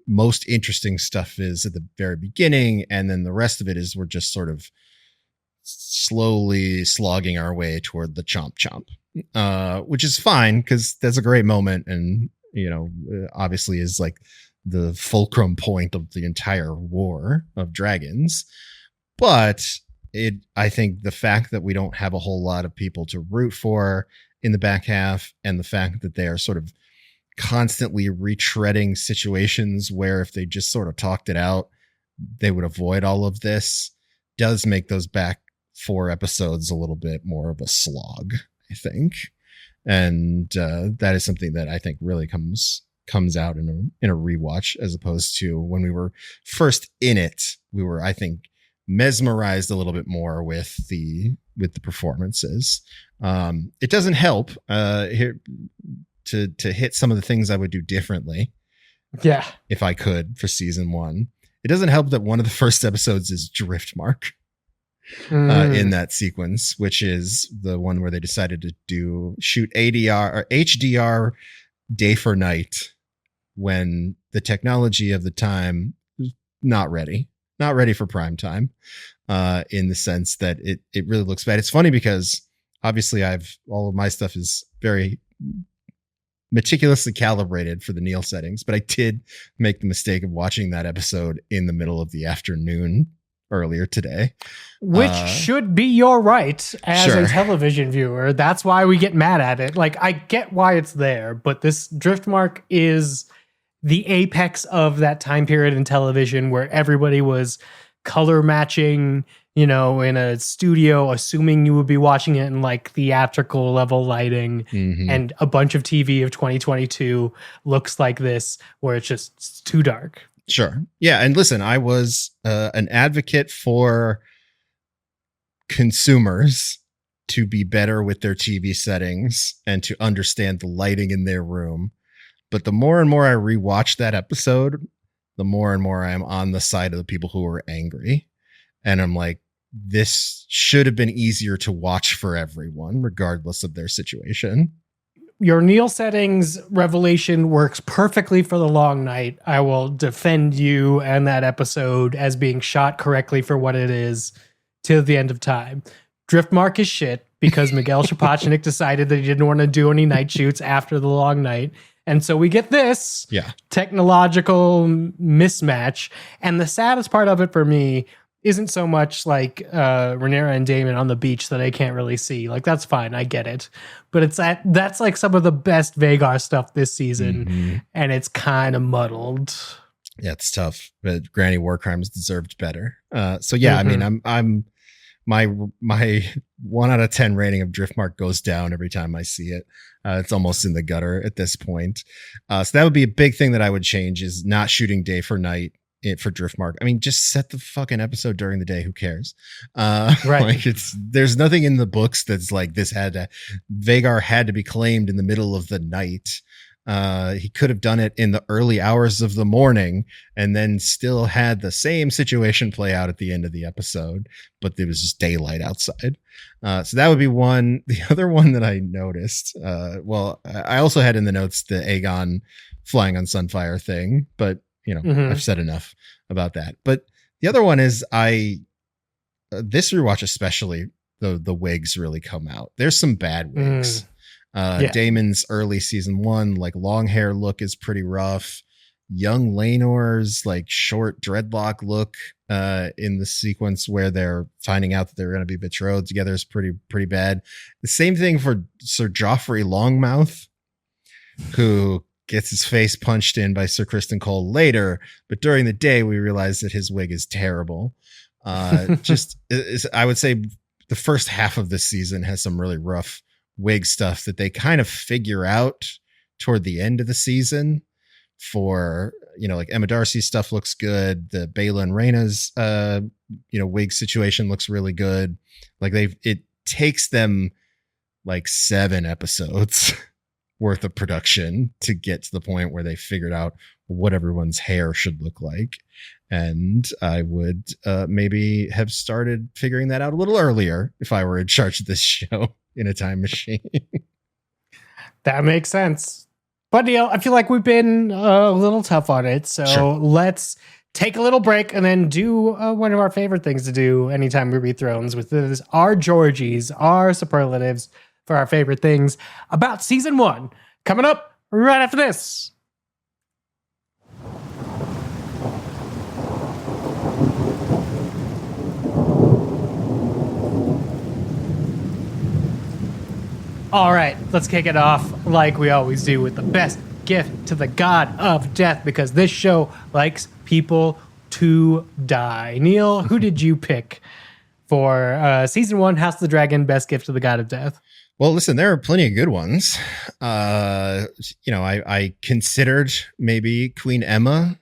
most interesting stuff is at the very beginning. And then the rest of it is we're just sort of slowly slogging our way toward the chomp, which is fine because that's a great moment. And, obviously is like the fulcrum point of the entire war of dragons. But I think the fact that we don't have a whole lot of people to root for in the back half, and the fact that they are sort of constantly retreading situations where if they just sort of talked it out, they would avoid all of this, does make those back 4 episodes a little bit more of a slog, I think. And that is something that I think really comes out in a rewatch, as opposed to when we were first in it. We were, I think, mesmerized a little bit more with the performances. It doesn't help here to hit some of the things I would do differently. Yeah. If I could, for season 1. It doesn't help that one of the first episodes is Driftmark in that sequence, which is the one where they decided to shoot ADR or HDR day for night when the technology of the time was not ready for prime time, in the sense that it really looks bad. It's funny because obviously all of my stuff is very meticulously calibrated for the Neil settings, but I did make the mistake of watching that episode in the middle of the afternoon earlier today, which should be your right as a television viewer. That's why we get mad at it. Like, I get why it's there, but this Driftmark is the apex of that time period in television where everybody was color matching, in a studio, assuming you would be watching it in like theatrical level lighting, and a bunch of TV of 2022 looks like this, where it's too dark. Sure. Yeah. And listen, I was an advocate for consumers to be better with their TV settings and to understand the lighting in their room. But the more and more I rewatch that episode, the more and more I'm on the side of the people who are angry. And I'm like, this should have been easier to watch for everyone, regardless of their situation. Your Neil settings revelation works perfectly for the long night. I will defend you and that episode as being shot correctly for what it is till the end of time. Driftmark is shit because Miguel Sapochnik decided that he didn't want to do any night shoots after the long night. And so we get this technological mismatch. And the saddest part of it for me isn't so much like Rhaenyra and Daemon on the beach that I can't really see. Like, that's fine. I get it. But that's like some of the best Vhagar stuff this season. And it's kind of muddled. Yeah, it's tough. But Granny Warcrimes deserved better. So yeah, I mean, I'm my 1 out of 10 rating of Driftmark goes down every time I see it. It's almost in the gutter at this point. So that would be a big thing that I would change, is not shooting day for night for Driftmark. I mean, just set the fucking episode during the day. Who cares? Right. Like, there's nothing in the books that's like this Vhagar had to be claimed in the middle of the night. He could have done it in the early hours of the morning and then still had the same situation play out at the end of the episode, but there was just daylight outside. So that would be one. The other one that I noticed, I also had in the notes the Aegon flying on Sunfire thing, but I've said enough about that. But the other one is this rewatch, especially the wigs really come out. There's some bad wigs. Daemon's early season 1, like long hair look is pretty rough. Young Laenor's like short dreadlock look in the sequence where they're finding out that they're going to be betrothed together is pretty bad. The same thing for Sir Joffrey Longmouth, who gets his face punched in by Sir Criston Cole later, but during the day we realize that his wig is terrible. I would say the first half of this season has some really rough wig stuff that they kind of figure out toward the end of the season. For, like Emma Darcy's stuff looks good. The Bela and Rhaena's wig situation looks really good. Like it takes them like 7 episodes worth of production to get to the point where they figured out what everyone's hair should look like. And I would maybe have started figuring that out a little earlier if I were in charge of this show in a time machine. That makes sense. But Neil, I feel like we've been a little tough on it. So Sure. Let's take a little break and then do one of our favorite things to do anytime we read Thrones, with this, our Georgies, our superlatives for our favorite things about season 1. Coming up right after this. All right, let's kick it off like we always do with the best gift to the god of death, because this show likes people to die. Neil, who did you pick for season 1, House of the Dragon, best gift to the god of death? Well, listen, there are plenty of good ones. I considered maybe Queen Emma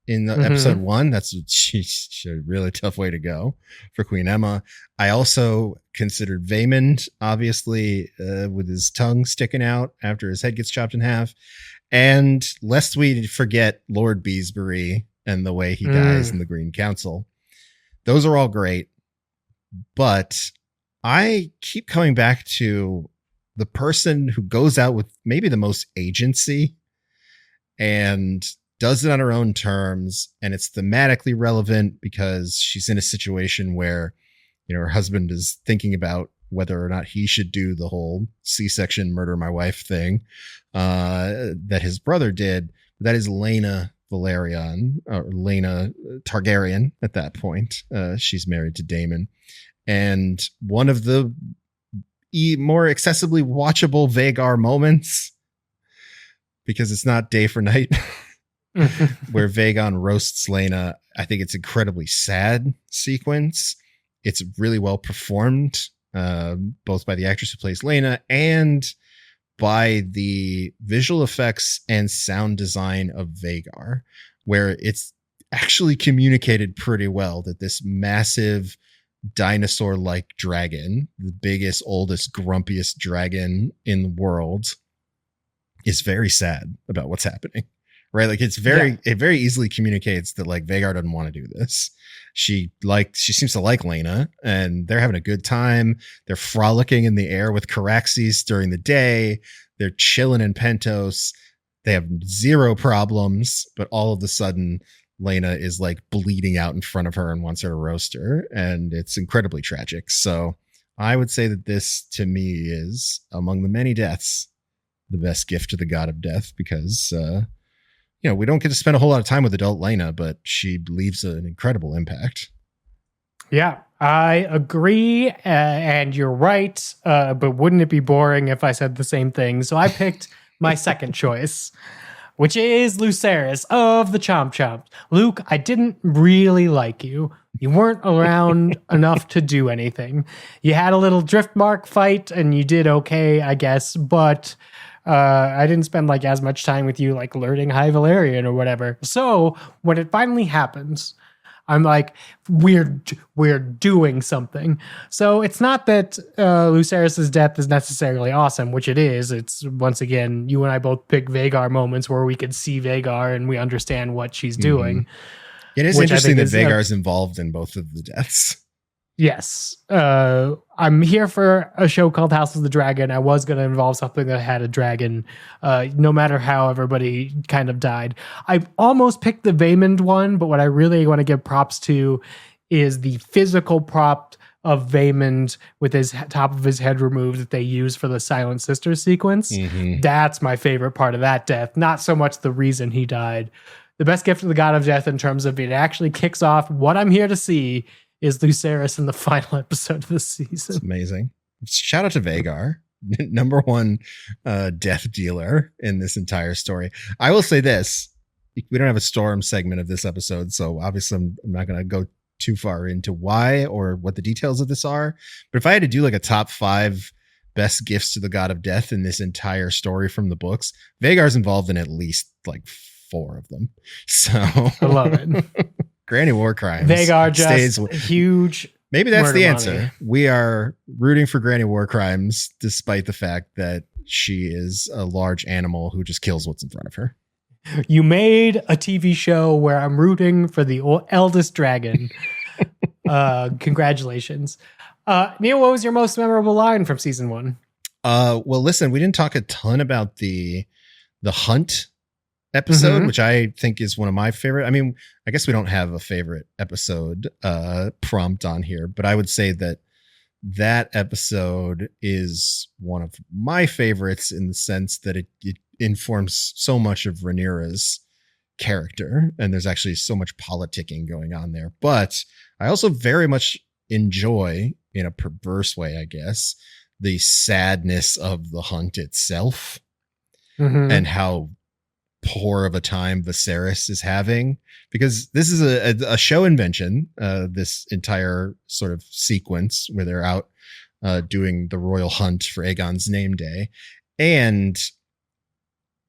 in the episode 1. That's she's a really tough way to go for Queen Emma. I also considered Vaemond, obviously, with his tongue sticking out after his head gets chopped in half. And lest we forget Lord Beesbury and the way he dies in the Green Council. Those are all great. But I keep coming back to the person who goes out with maybe the most agency and does it on her own terms. And it's thematically relevant because she's in a situation where, her husband is thinking about whether or not he should do the whole C-section murder my wife thing that his brother did. That is Laena Velaryon, or Laena Targaryen at that point. She's married to Daemon. And one of the more accessibly watchable Vhagar moments, because it's not day for night, where Vagon roasts Laena. I think it's incredibly sad sequence. It's really well performed, both by the actress who plays Laena and by the visual effects and sound design of Vhagar, where it's actually communicated pretty well that this massive dinosaur-like dragon, the biggest, oldest, grumpiest dragon in the world, is very sad about what's happening. Right? Like it very easily communicates that like Vhagar doesn't want to do this. She seems to like Laena, and they're having a good time. They're frolicking in the air with Caraxes during the day. They're chilling in Pentos. They have zero problems, but all of a sudden Laena is like bleeding out in front of her and wants her to roast her. And it's incredibly tragic. So I would say that this to me is, among the many deaths, the best gift to the god of death, because, we don't get to spend a whole lot of time with adult Laena, but she leaves an incredible impact. Yeah, I agree. And you're right. But wouldn't it be boring if I said the same thing? So I picked my second choice, which is Lucerys of the Chomp Chomp. Luke, I didn't really like you. You weren't around enough to do anything. You had a little Driftmark fight and you did okay, I guess, but I didn't spend like as much time with you like learning High Valyrian or whatever. So when it finally happens, I'm like, we're doing something. So it's not that Lucerys' death is necessarily awesome, which it is. It's, once again, you and I both pick Vhagar moments where we can see Vhagar and we understand what she's doing. It is interesting that Vhagar is involved in both of the deaths. Yes. I'm here for a show called House of the Dragon. I was going to involve something that had a dragon, no matter how everybody kind of died. I almost picked the Vaemond one, but what I really want to give props to is the physical prop of Vaemond with his top of his head removed that they use for the Silent Sister sequence. That's my favorite part of that death. Not so much the reason he died. The best gift of the God of Death in terms of it actually kicks off what I'm here to see is Lucerys in the final episode of the season. It's amazing. Shout out to Vhagar, number one death dealer in this entire story. I will say this. We don't have a storm segment of this episode, so obviously I'm not going to go too far into why or what the details of this are. But if I had to do like a top 5 best gifts to the god of death in this entire story from the books. Vhagar's involved in at least like 4 of them. So I love it. Granny War Crimes. Vhagar just stays huge. Maybe that's murder the answer. money. We are rooting for Granny War Crimes, despite the fact that she is a large animal who just kills what's in front of her. You made a TV show where I'm rooting for the eldest dragon. Congratulations. Neil, what was your most memorable line from season 1? Well, listen, we didn't talk a ton about the hunt episode, which I think is one of my favorite. I mean, I guess we don't have a favorite episode prompt on here, but I would say that episode is one of my favorites in the sense that it informs so much of Rhaenyra's character, and there's actually so much politicking going on there. But I also very much enjoy, in a perverse way, I guess, the sadness of the hunt itself and how poor of a time Viserys is having, because this is a show invention, this entire sort of sequence where they're out doing the royal hunt for Aegon's name day. And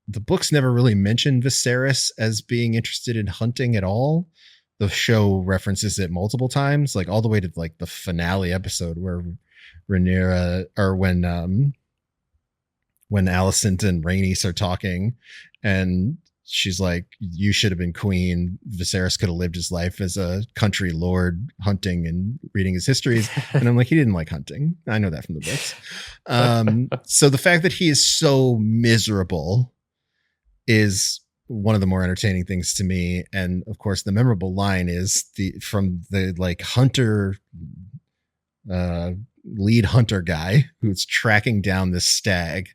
the books never really mention Viserys as being interested in hunting at all. The show references it multiple times, like all the way to like the finale episode where Rhaenyra, or when Alicent and Rhaenys are talking, and she's like, "You should have been queen. Viserys could have lived his life as a country lord, hunting and reading his histories." And I'm like, he didn't like hunting. I know that from the books. So the fact that he is so miserable is one of the more entertaining things to me. And of course, the memorable line is from the like hunter, lead hunter guy who's tracking down this stag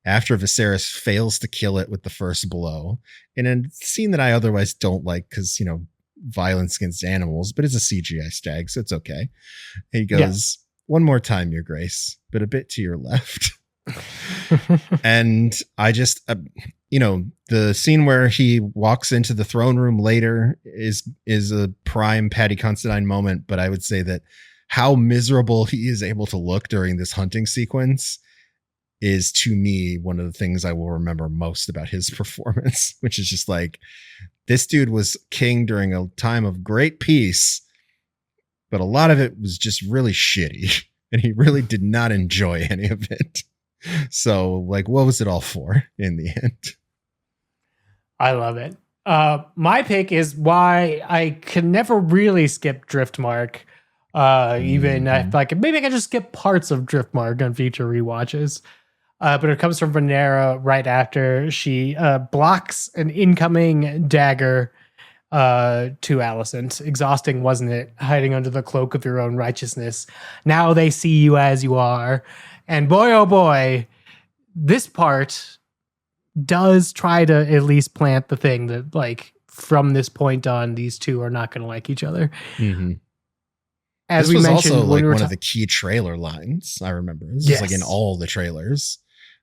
after Viserys fails to kill it with the first blow, in a scene that I otherwise don't like because, you know, violence against animals, but it's a CGI stag, so it's okay. And he goes, "One more time, Your Grace, but a bit to your left." And I just, you know, the scene where he walks into the throne room later is a prime Paddy Considine moment, but I would say that how miserable he is able to look during this hunting sequence is, to me, one of the things I will remember most about his performance, which is just like, this dude was king during a time of great peace, but a lot of it was just really shitty, and he really did not enjoy any of it. So, like, what was it all for in the end? I love it. My pick is why I can never really skip Driftmark. Even if I could, maybe I could just skip parts of Driftmark on future rewatches. But it comes from Rhaenyra right after she blocks an incoming dagger to Alicent. Exhausting, wasn't it? Hiding under the cloak of your own righteousness. Now they see you as you are. And boy, oh boy, this part does try to at least plant the thing that, like, from this point on, these two are not going to like each other. As this we was mentioned, also like one of the key trailer lines. I remember this was like in all the trailers,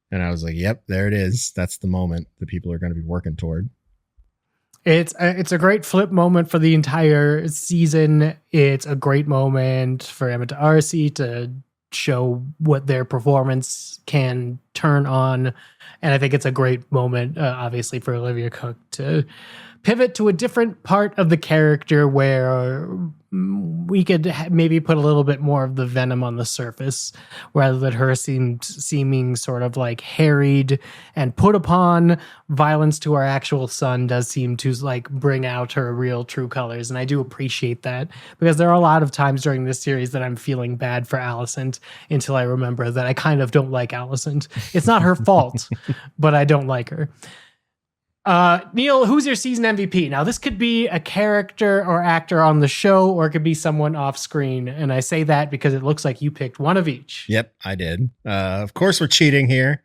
and I was like, "Yep, there it is. That's the moment that people are going to be working toward." It's a great flip moment for the entire season. It's a great moment for Emma D'Arcy to show what their performance can turn on, and I think it's a great moment, obviously, for Olivia Cook to pivot to a different part of the character where we could maybe put a little bit more of the venom on the surface, rather than her seeming sort of like harried and put upon. Violence to our actual son does seem to like bring out her real true colors, and I do appreciate that, because there are a lot of times during this series that I'm feeling bad for Alicent until I remember that I kind of don't like Alicent. It's not her fault, but I don't like her. Neil, who's your season MVP? Now, this could be a character or actor on the show, or it could be someone off screen. And I say that because it looks like you picked one of each. Yep, I did. Of course, we're cheating here.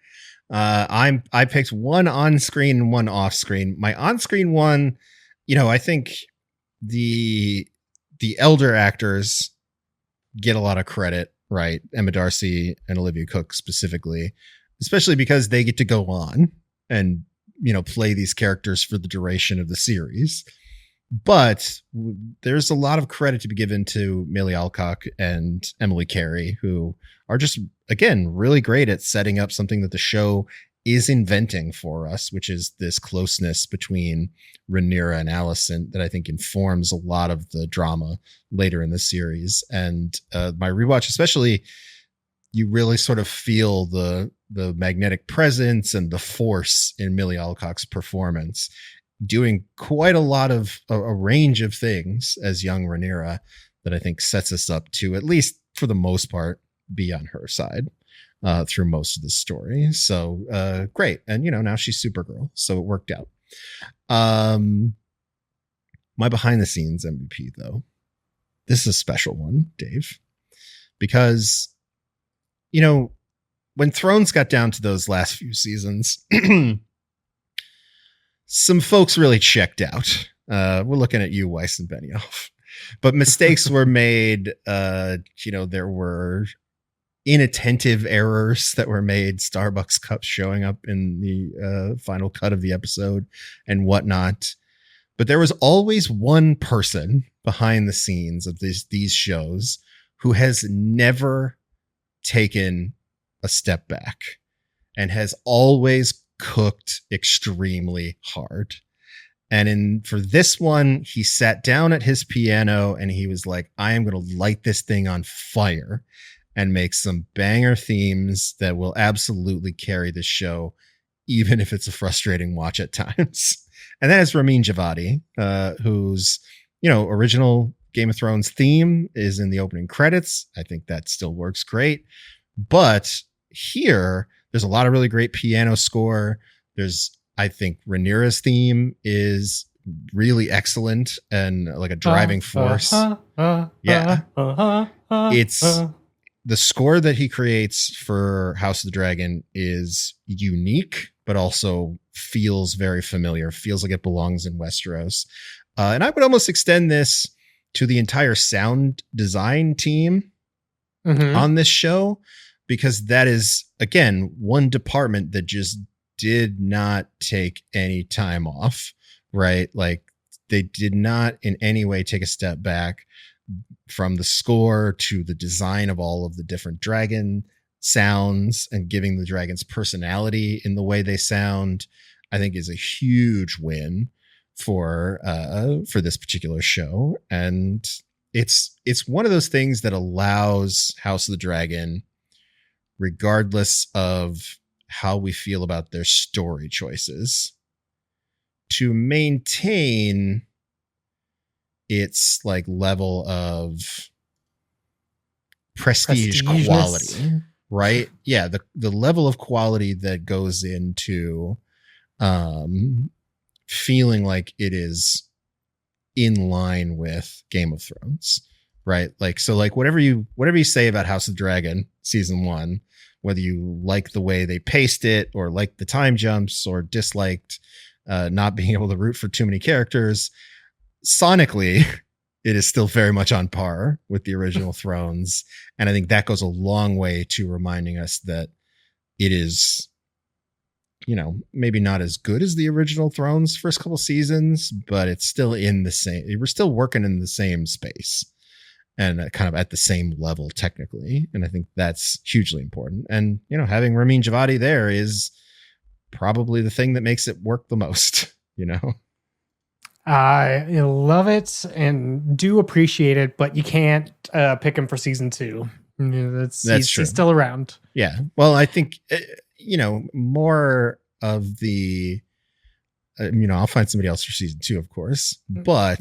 I picked one on screen and one off screen. My on screen one, you know, I think the elder actors get a lot of credit, right? Emma D'Arcy and Olivia Cook specifically, especially because they get to go on and, you know, play these characters for the duration of the series. But there's a lot of credit to be given to Millie Alcock and Emily Carey, who are just, again, really great at setting up something that the show is inventing for us, which is this closeness between Rhaenyra and Alicent that I think informs a lot of the drama later in the series. And my rewatch, especially, you really sort of feel the magnetic presence and the force in Millie Alcock's performance, doing quite a lot of a range of things as young Rhaenyra that I think sets us up to, at least for the most part, be on her side through most of the story. So great. And, now she's Supergirl, so it worked out. My behind the scenes MVP, though, this is a special one, Dave, because, when Thrones got down to those last few seasons, some folks really checked out. We're looking at you, Weiss and Benioff. But mistakes were made. There were inattentive errors that were made. Starbucks cups showing up in the final cut of the episode and whatnot. But there was always one person behind the scenes of these shows who has never taken a step back and has always cooked extremely hard. And for this one, he sat down at his piano and he was like, I am going to light this thing on fire and make some banger themes that will absolutely carry this show, even if it's a frustrating watch at times. And that is Ramin Djawadi, whose, original Game of Thrones theme is in the opening credits. I think that still works great. But here, there's a lot of really great piano score. I think Rhaenyra's theme is really excellent and like a driving force. Yeah. It's the score that he creates for House of the Dragon is unique, but also feels very familiar, feels like it belongs in Westeros. And I would almost extend this to the entire sound design team on this show, because that is, again, one department that just did not take any time off, right? Like they did not in any way take a step back from the score to the design of all of the different dragon sounds and giving the dragons personality in the way they sound. I think is a huge win for this particular show. And it's one of those things that allows House of the Dragon, regardless of how we feel about their story choices, to maintain its like level of prestige quality, right? Yeah. The level of quality that goes into feeling like it is in line with Game of Thrones, right? Like, so like whatever you say about House of Dragon season 1, whether you like the way they paced it or like the time jumps or disliked not being able to root for too many characters, sonically, it is still very much on par with the original Thrones. And I think that goes a long way to reminding us that it is, maybe not as good as the original Thrones first couple seasons, but it's still in the same, we're still working in the same space and kind of at the same level technically. And I think that's hugely important. And, having Ramin Djawadi there is probably the thing that makes it work the most, I love it and do appreciate it, but you can't pick him for season 2. That's true. He's still around. Yeah. Well, I think, more of the, I'll find somebody else for season 2, of course, but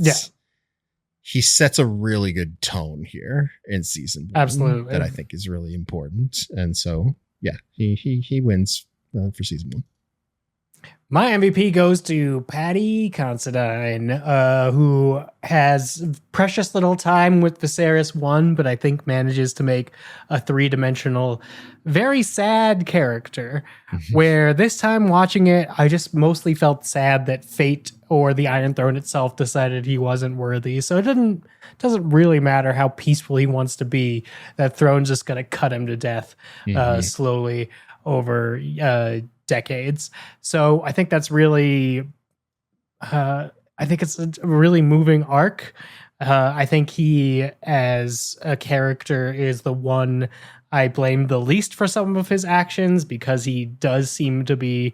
he sets a really good tone here in season 1. Absolutely. That I think is really important. And so, yeah, he wins for season 1. My MVP goes to Patty Considine, who has precious little time with Viserys 1, but I think manages to make a 3-dimensional, very sad character, where this time watching it, I just mostly felt sad that fate or the Iron Throne itself decided he wasn't worthy. So it doesn't really matter how peaceful he wants to be. That throne's just going to cut him to death slowly over decades. So I think that's really I think it's a really moving arc. I think he, as a character, is the one I blame the least for some of his actions, because he does seem to be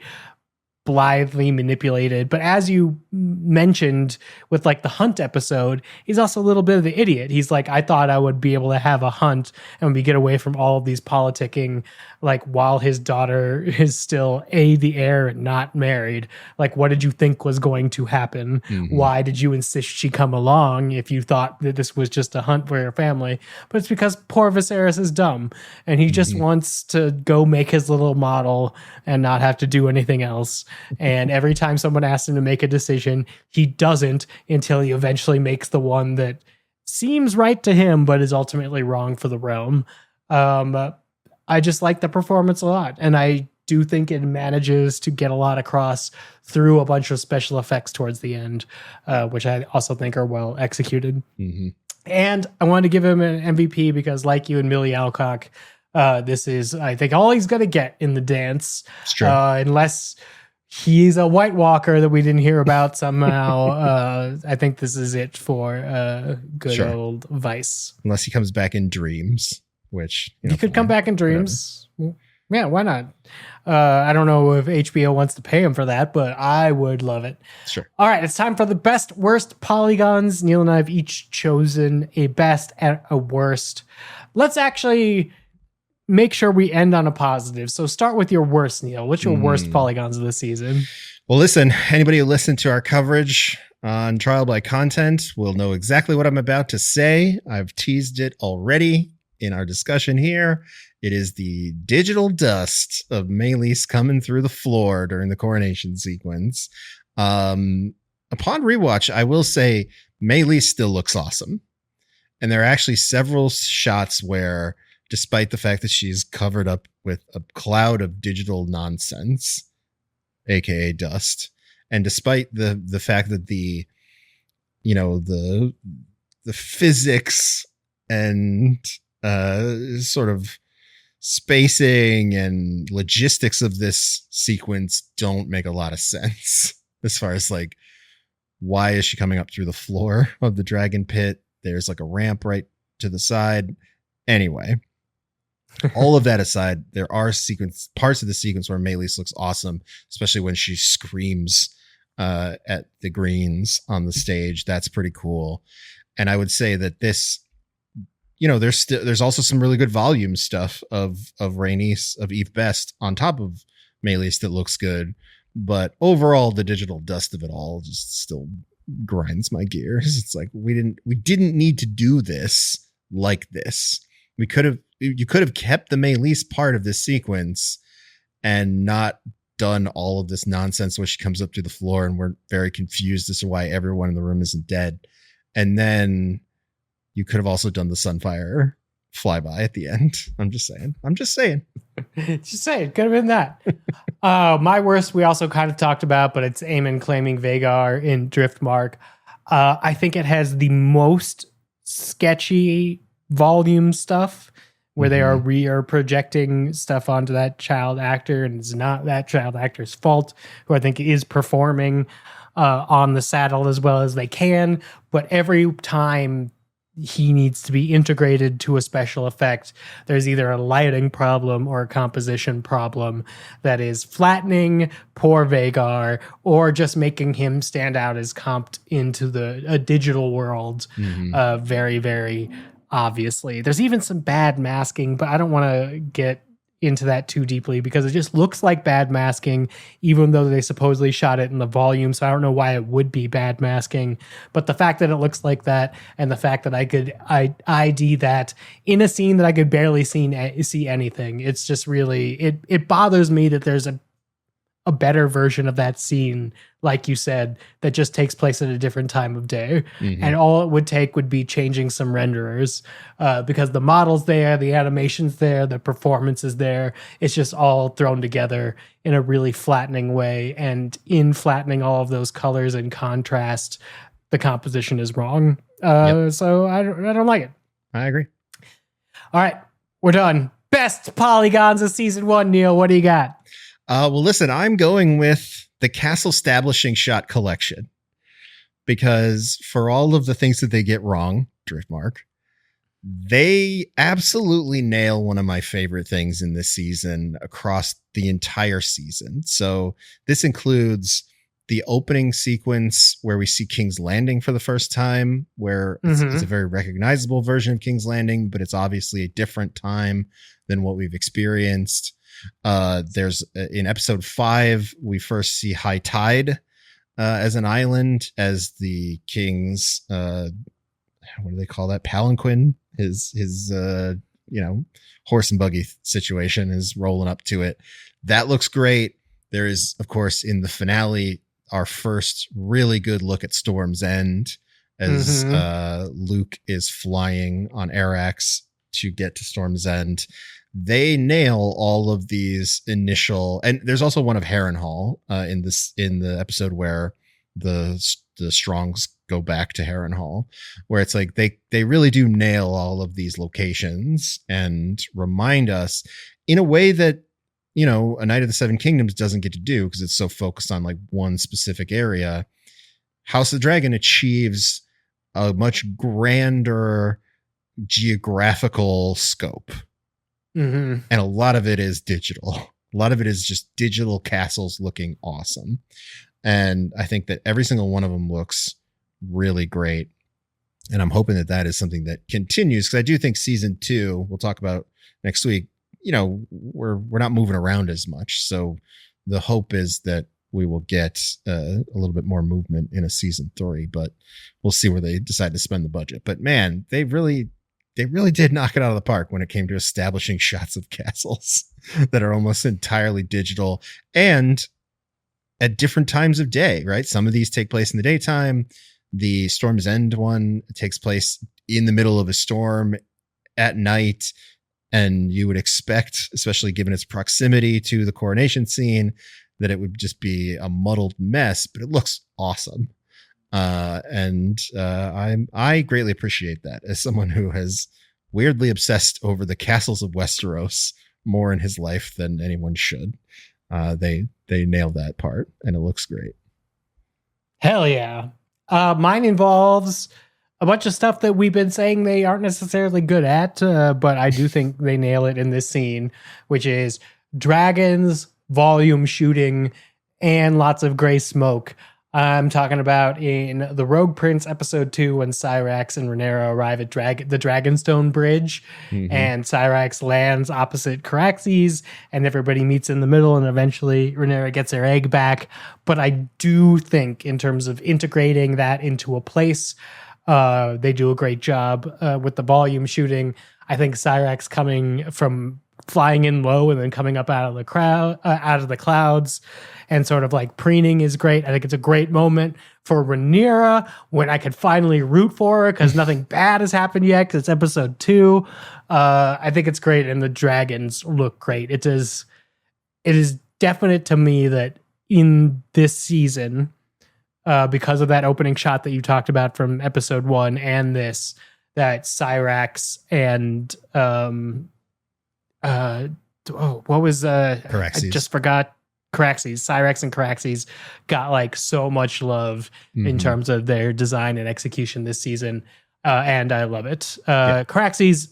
blithely manipulated. But as you mentioned with like the hunt episode, he's also a little bit of the idiot. He's like, I thought I would be able to have a hunt and we get away from all of these politicking, like while his daughter is still the heir and not married. Like, what did you think was going to happen? Why did you insist she come along if you thought that this was just a hunt for your family? But it's because poor Viserys is dumb and he just wants to go make his little model and not have to do anything else. And every time someone asks him to make a decision, he doesn't, until he eventually makes the one that seems right to him, but is ultimately wrong for the realm. I just like the performance a lot. And I do think it manages to get a lot across through a bunch of special effects towards the end, which I also think are well executed. And I wanted to give him an MVP because, like you and Millie Alcock, this is, I think, all he's going to get in the dance. Unless he's a White Walker that we didn't hear about somehow. I think this is it for good old Vice. Unless he comes back in dreams, which he could come back in dreams. Whatever. Yeah, why not? I don't know if HBO wants to pay him for that, but I would love it. Sure. All right, it's time for the best, worst polygons. Neil and I have each chosen a best and a worst. Let's actually make sure we end on a positive. So start with your worst, Neil. What's your worst polygons of the season? Well, listen, anybody who listened to our coverage on Trial by Content will know exactly what I'm about to say. I've teased it already in our discussion here. It is the digital dust of Meleys coming through the floor during the coronation sequence. Upon rewatch, I will say Meleys still looks awesome. And there are actually several shots where, despite the fact that she's covered up with a cloud of digital nonsense, aka dust, and despite the fact that the physics and sort of spacing and logistics of this sequence don't make a lot of sense as far as like, why is she coming up through the floor of the dragon pit? There's like a ramp right to the side. Anyway, all of that aside, there are parts of the sequence where Meleys looks awesome, especially when she screams at the Greens on the stage. That's pretty cool. And I would say that this, there's also some really good volume stuff of Rhaenys, of Eve Best on top of Meleys that looks good. But overall, the digital dust of it all just still grinds my gears. It's like, we didn't need to do this like this. You could have kept the Meleys part of this sequence and not done all of this nonsense where she comes up to the floor and we're very confused as to why everyone in the room isn't dead. And then you could have also done the Sunfire flyby at the end. I'm just saying. Just saying. Could have been that. My worst, we also kind of talked about, but it's Aemon claiming Vhagar in Driftmark. I think it has the most sketchy volume stuff where they are projecting stuff onto that child actor, and it's not that child actor's fault, who I think is performing on the saddle as well as they can. But every time he needs to be integrated to a special effect, there's either a lighting problem or a composition problem that is flattening poor Vhagar or just making him stand out as comped into a digital world very, very obviously. There's even some bad masking, but I don't want to get into that too deeply because it just looks like bad masking, even though they supposedly shot it in the volume. So I don't know why it would be bad masking, but the fact that it looks like that and the fact that I could ID that in a scene that I could barely see anything, it's just really, it bothers me that there's a better version of that scene, like you said, that just takes place at a different time of day. And all it would take would be changing some renderers because the model's there, the animation's there, the performance is there. It's just all thrown together in a really flattening way. And in flattening all of those colors and contrast, the composition is wrong. So I don't like it. I agree. All right, we're done. Best polygons of season 1, Neil. What do you got? Well, listen, I'm going with the Castle Establishing Shot collection. because for all of the things that they get wrong, Driftmark, they absolutely nail one of my favorite things in this season across the entire season. So this includes the opening sequence where we see King's Landing for the first time, where it's a very recognizable version of King's Landing, but it's obviously a different time than what we've experienced. There's in episode 5, we first see High Tide as an island, as the king's what do they call that, palanquin, his horse and buggy situation is rolling up to it. That looks great. There is, of course, in the finale, our first really good look at Storm's End, as Luke is flying on Arax to get to Storm's End. They nail all of these initial, and there's also one of Harrenhal in the episode where the Strongs go back to Harrenhal, where it's like they really do nail all of these locations and remind us in a way that, you know, A Knight of the Seven Kingdoms doesn't get to do because it's so focused on like one specific area. House of the Dragon achieves a much grander geographical scope. And a lot of it is digital. A lot of it is just digital castles looking awesome. And I think that every single one of them looks really great. And I'm hoping that that is something that continues, because I do think season 2, we'll talk about next week, you know, we're not moving around as much. So the hope is that we will get a little bit more movement in a season 3, but we'll see where they decide to spend the budget. But man, they really did knock it out of the park when it came to establishing shots of castles that are almost entirely digital and at different times of day, right? Some of these take place in the daytime. The Storm's End one takes place in the middle of a storm at night. And you would expect, especially given its proximity to the coronation scene, that it would just be a muddled mess, but it looks awesome. I greatly appreciate that as someone who has weirdly obsessed over the castles of Westeros more in his life than anyone should. They nailed that part, and it looks great. Hell yeah. Mine involves a bunch of stuff that we've been saying they aren't necessarily good at, but I do think they nail it in this scene, which is dragons, volume shooting, and lots of gray smoke. I'm talking about in the Rogue Prince episode 2 when Cyrax and Rhaenyra arrive at the Dragonstone Bridge, and Cyrax lands opposite Caraxes, and everybody meets in the middle, and eventually Rhaenyra gets her egg back. But I do think in terms of integrating that into a place, they do a great job with the volume shooting. I think Cyrax coming from flying in low and then coming up out of the clouds and sort of like preening is great. I think it's a great moment for Rhaenyra when I could finally root for her because nothing bad has happened yet because it's episode 2. I think it's great, and the dragons look great. It is definite to me that in this season, because of that opening shot that you talked about from episode 1 and this, that Cyrax and what was Caraxes. I just forgot. Caraxes, Cyrax and Caraxes got like so much love in terms of their design and execution this season, and I love it. Caraxes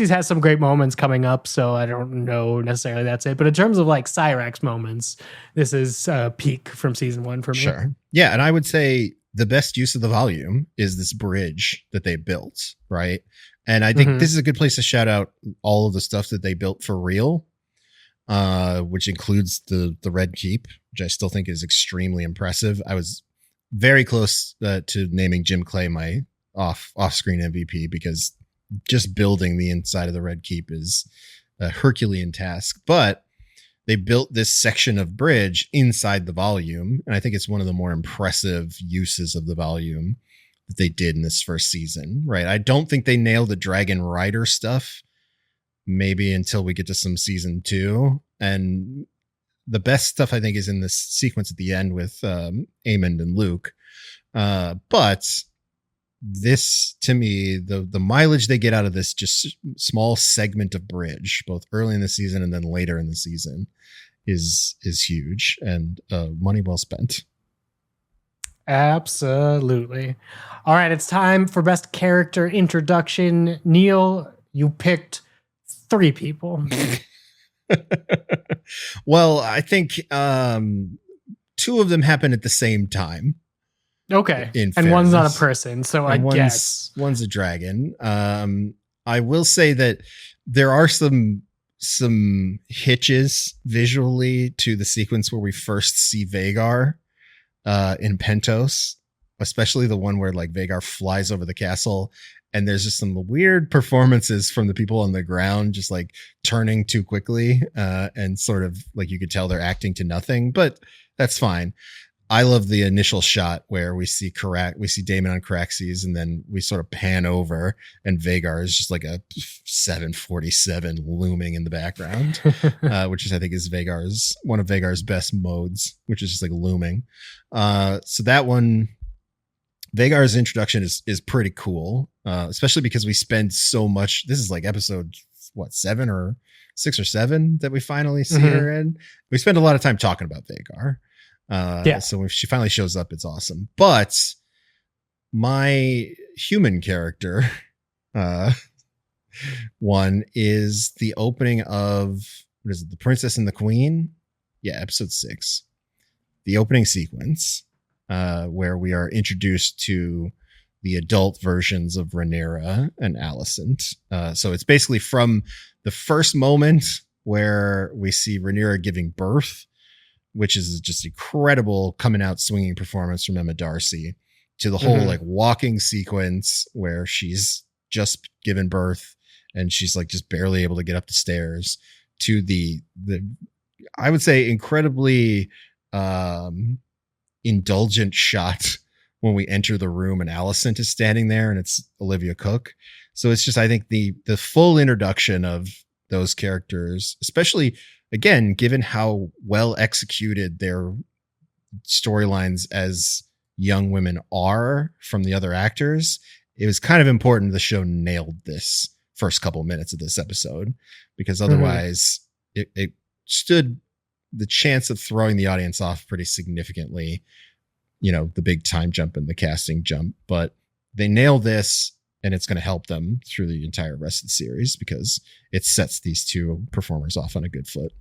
has some great moments coming up, so I don't know necessarily that's it. But in terms of like Cyrax moments, this is peak from season 1 for me. Sure, yeah, and I would say the best use of the volume is this bridge that they built, right? And I think this is a good place to shout out all of the stuff that they built for real. Which includes the Red Keep, which I still think is extremely impressive. I was very close to naming Jim Clay my off-screen MVP because just building the inside of the Red Keep is a Herculean task. But they built this section of bridge inside the volume, and I think it's one of the more impressive uses of the volume that they did in this first season. Right? I don't think they nailed the Dragon Rider stuff. Maybe until we get to some season 2. And the best stuff I think is in this sequence at the end with Aemond and Luke. But this, to me, the mileage they get out of this just small segment of bridge, both early in the season and then later in the season, is huge, and money well spent. Absolutely. All right, it's time for best character introduction. Neil, you picked 3 people. Well, I think 2 of them happen at the same time. Okay. In and one's not a fairness. person, so I And guess. one's a dragon. I will say that there are some hitches visually to the sequence where we first see Vhagar in Pentos, especially the one where like Vhagar flies over the castle, and there's just some weird performances from the people on the ground, just like turning too quickly, and sort of like you could tell they're acting to nothing, but that's fine. I love the initial shot where we see Daemon on Caraxes, and then we sort of pan over, and Vhagar is just like a 747 looming in the background, which is, I think, is one of Vhagar's best modes, which is just like looming. So that one, Vhagar's introduction is pretty cool, especially because we spend so much. This is like episode 6 or 7 that we finally see her in. We spend a lot of time talking about Vhagar. So if she finally shows up, it's awesome. But my human character, one is the opening of, what is it? The Princess and the Queen. Yeah. Episode 6, the opening sequence, where we are introduced to the adult versions of Rhaenyra and Alicent. So it's basically from the first moment where we see Rhaenyra giving birth, which is just incredible coming out swinging performance from Emma Darcy, to the whole like walking sequence where she's just given birth and she's like just barely able to get up the stairs, to the I would say incredibly indulgent shot when we enter the room and Alicent is standing there and it's Olivia Cook. So it's just, I think the full introduction of those characters, especially again, given how well executed their storylines as young women are from the other actors, it was kind of important the show nailed this first couple minutes of this episode, because otherwise it stood the chance of throwing the audience off pretty significantly, the big time jump and the casting jump. But they nailed this, and it's going to help them through the entire rest of the series because it sets these 2 performers off on a good foot.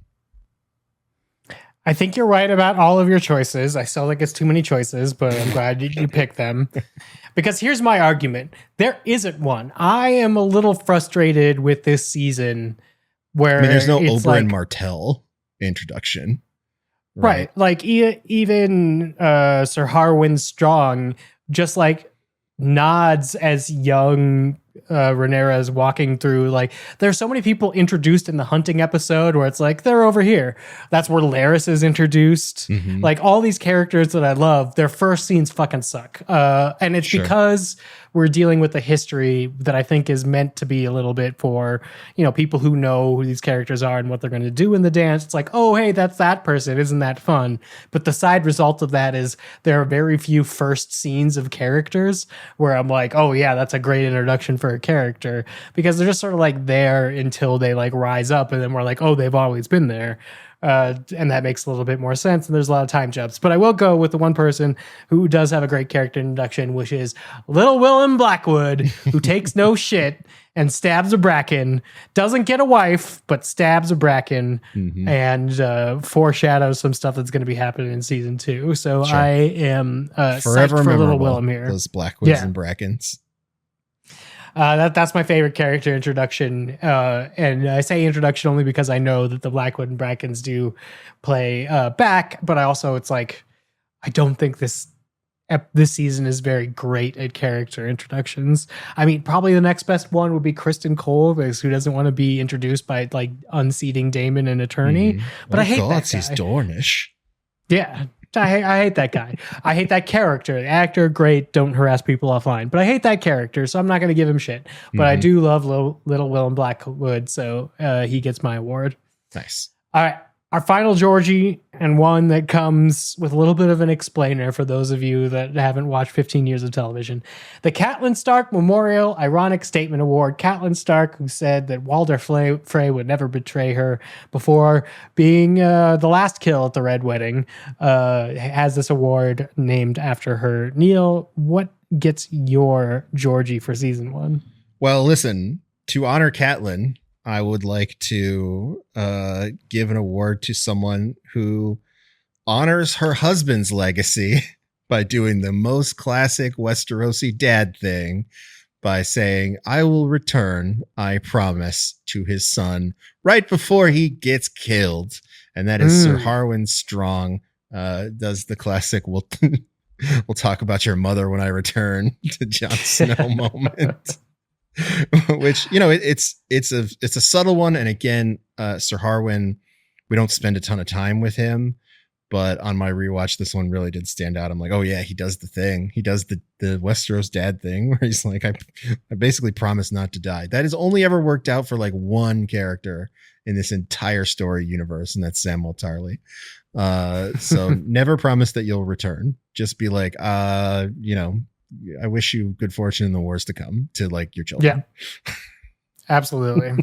I think you're right about all of your choices. I still think it's too many choices, but I'm glad you picked them. Because here's my argument. There isn't one. I am a little frustrated with this season where there's no it's Oberyn Martell introduction. Right. Like even Sir Harwin Strong just like nods as young Rhaenyra is walking through. Like there's so many people introduced in the hunting episode where it's like they're over here. That's where Larys is introduced. Like all these characters that I love, their first scenes fucking suck. And it's because we're dealing with a history that I think is meant to be a little bit for, people who know who these characters are and what they're going to do in the dance. It's like, oh, hey, that's that person. Isn't that fun? But the side result of that is there are very few first scenes of characters where I'm like, oh yeah, that's a great introduction for a character, because they're just sort of like there until they like rise up. And then we're like, oh, they've always been there. And that makes a little bit more sense. And there's a lot of time jumps, but I will go with the one person who does have a great character introduction, which is Little Willem Blackwood, who takes no shit and stabs a bracken, doesn't get a wife, but stabs a bracken and foreshadows some stuff that's going to be happening in season 2. So I am forever psyched for memorable, Little Willem here. those Blackwoods and Brackens. That's my favorite character introduction. And I say introduction only because I know that the Blackwood and Brackens do play back, but it's like, I don't think this season is very great at character introductions. I mean, probably the next best one would be Kristen Cole, because who doesn't want to be introduced by like unseating Daemon and Attorney? But I hate that guy. He's Dornish. Yeah. I hate that guy. I hate that character. The actor, great. Don't harass people offline. But I hate that character, so I'm not going to give him shit. But I do love Little Willem Blackwood, so he gets my award. Nice. All right. Our final Georgie, and one that comes with a little bit of an explainer for those of you that haven't watched 15 years of television. The Catelyn Stark Memorial Ironic Statement Award. Catelyn Stark, who said that Walder Frey would never betray her before being the last kill at the Red Wedding, has this award named after her. Neil, what gets your Georgie for season 1? Well, listen, to honor Catelyn, I would like to give an award to someone who honors her husband's legacy by doing the most classic Westerosi dad thing by saying, "I will return, I promise," to his son right before he gets killed. And that is Sir Harwin Strong, does the classic, we'll talk about your mother when I return to Jon Snow moment. Which, it's a subtle one. And again, Sir Harwin, we don't spend a ton of time with him, but on my rewatch, this one really did stand out. I'm like, oh yeah, he does the thing. He does the Westeros dad thing where he's like, I basically promise not to die. That has only ever worked out for like one character in this entire story universe, and that's Samwell Tarly. So never promise that you'll return. Just be like, I wish you good fortune in the wars to come to like your children. Yeah, absolutely.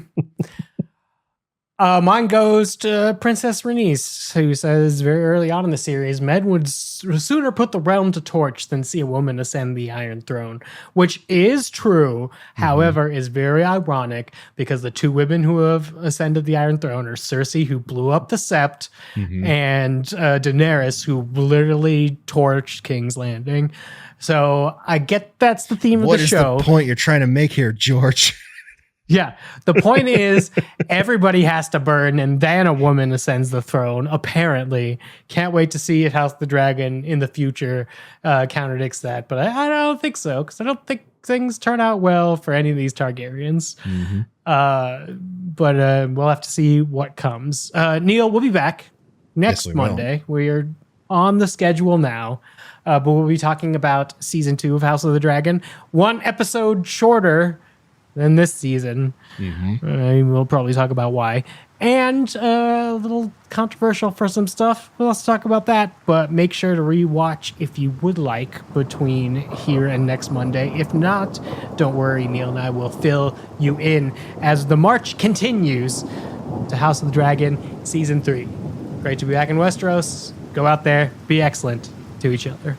Mine goes to Princess Rhaenys, who says very early on in the series, men would sooner put the realm to torch than see a woman ascend the Iron Throne, which is true. However, is very ironic because the two women who have ascended the Iron Throne are Cersei, who blew up the Sept, and Daenerys, who literally torched King's Landing. So I get that's the theme of the show. What is the point you're trying to make here, George? Yeah. The point is everybody has to burn, and then a woman ascends the throne, apparently. Can't wait to see if House of the Dragon in the future counterdicts that. But I don't think so, because I don't think things turn out well for any of these Targaryens. But we'll have to see what comes. Neil, we'll be back next Monday. We are on the schedule now. But we'll be talking about season 2 of House of the Dragon. One episode shorter than this season. We'll probably talk about why. And a little controversial for some stuff. Let's talk about that. But make sure to rewatch if you would like between here and next Monday. If not, don't worry. Neil and I will fill you in as the march continues to House of the Dragon season 3. Great to be back in Westeros. Go out there, be excellent to each other.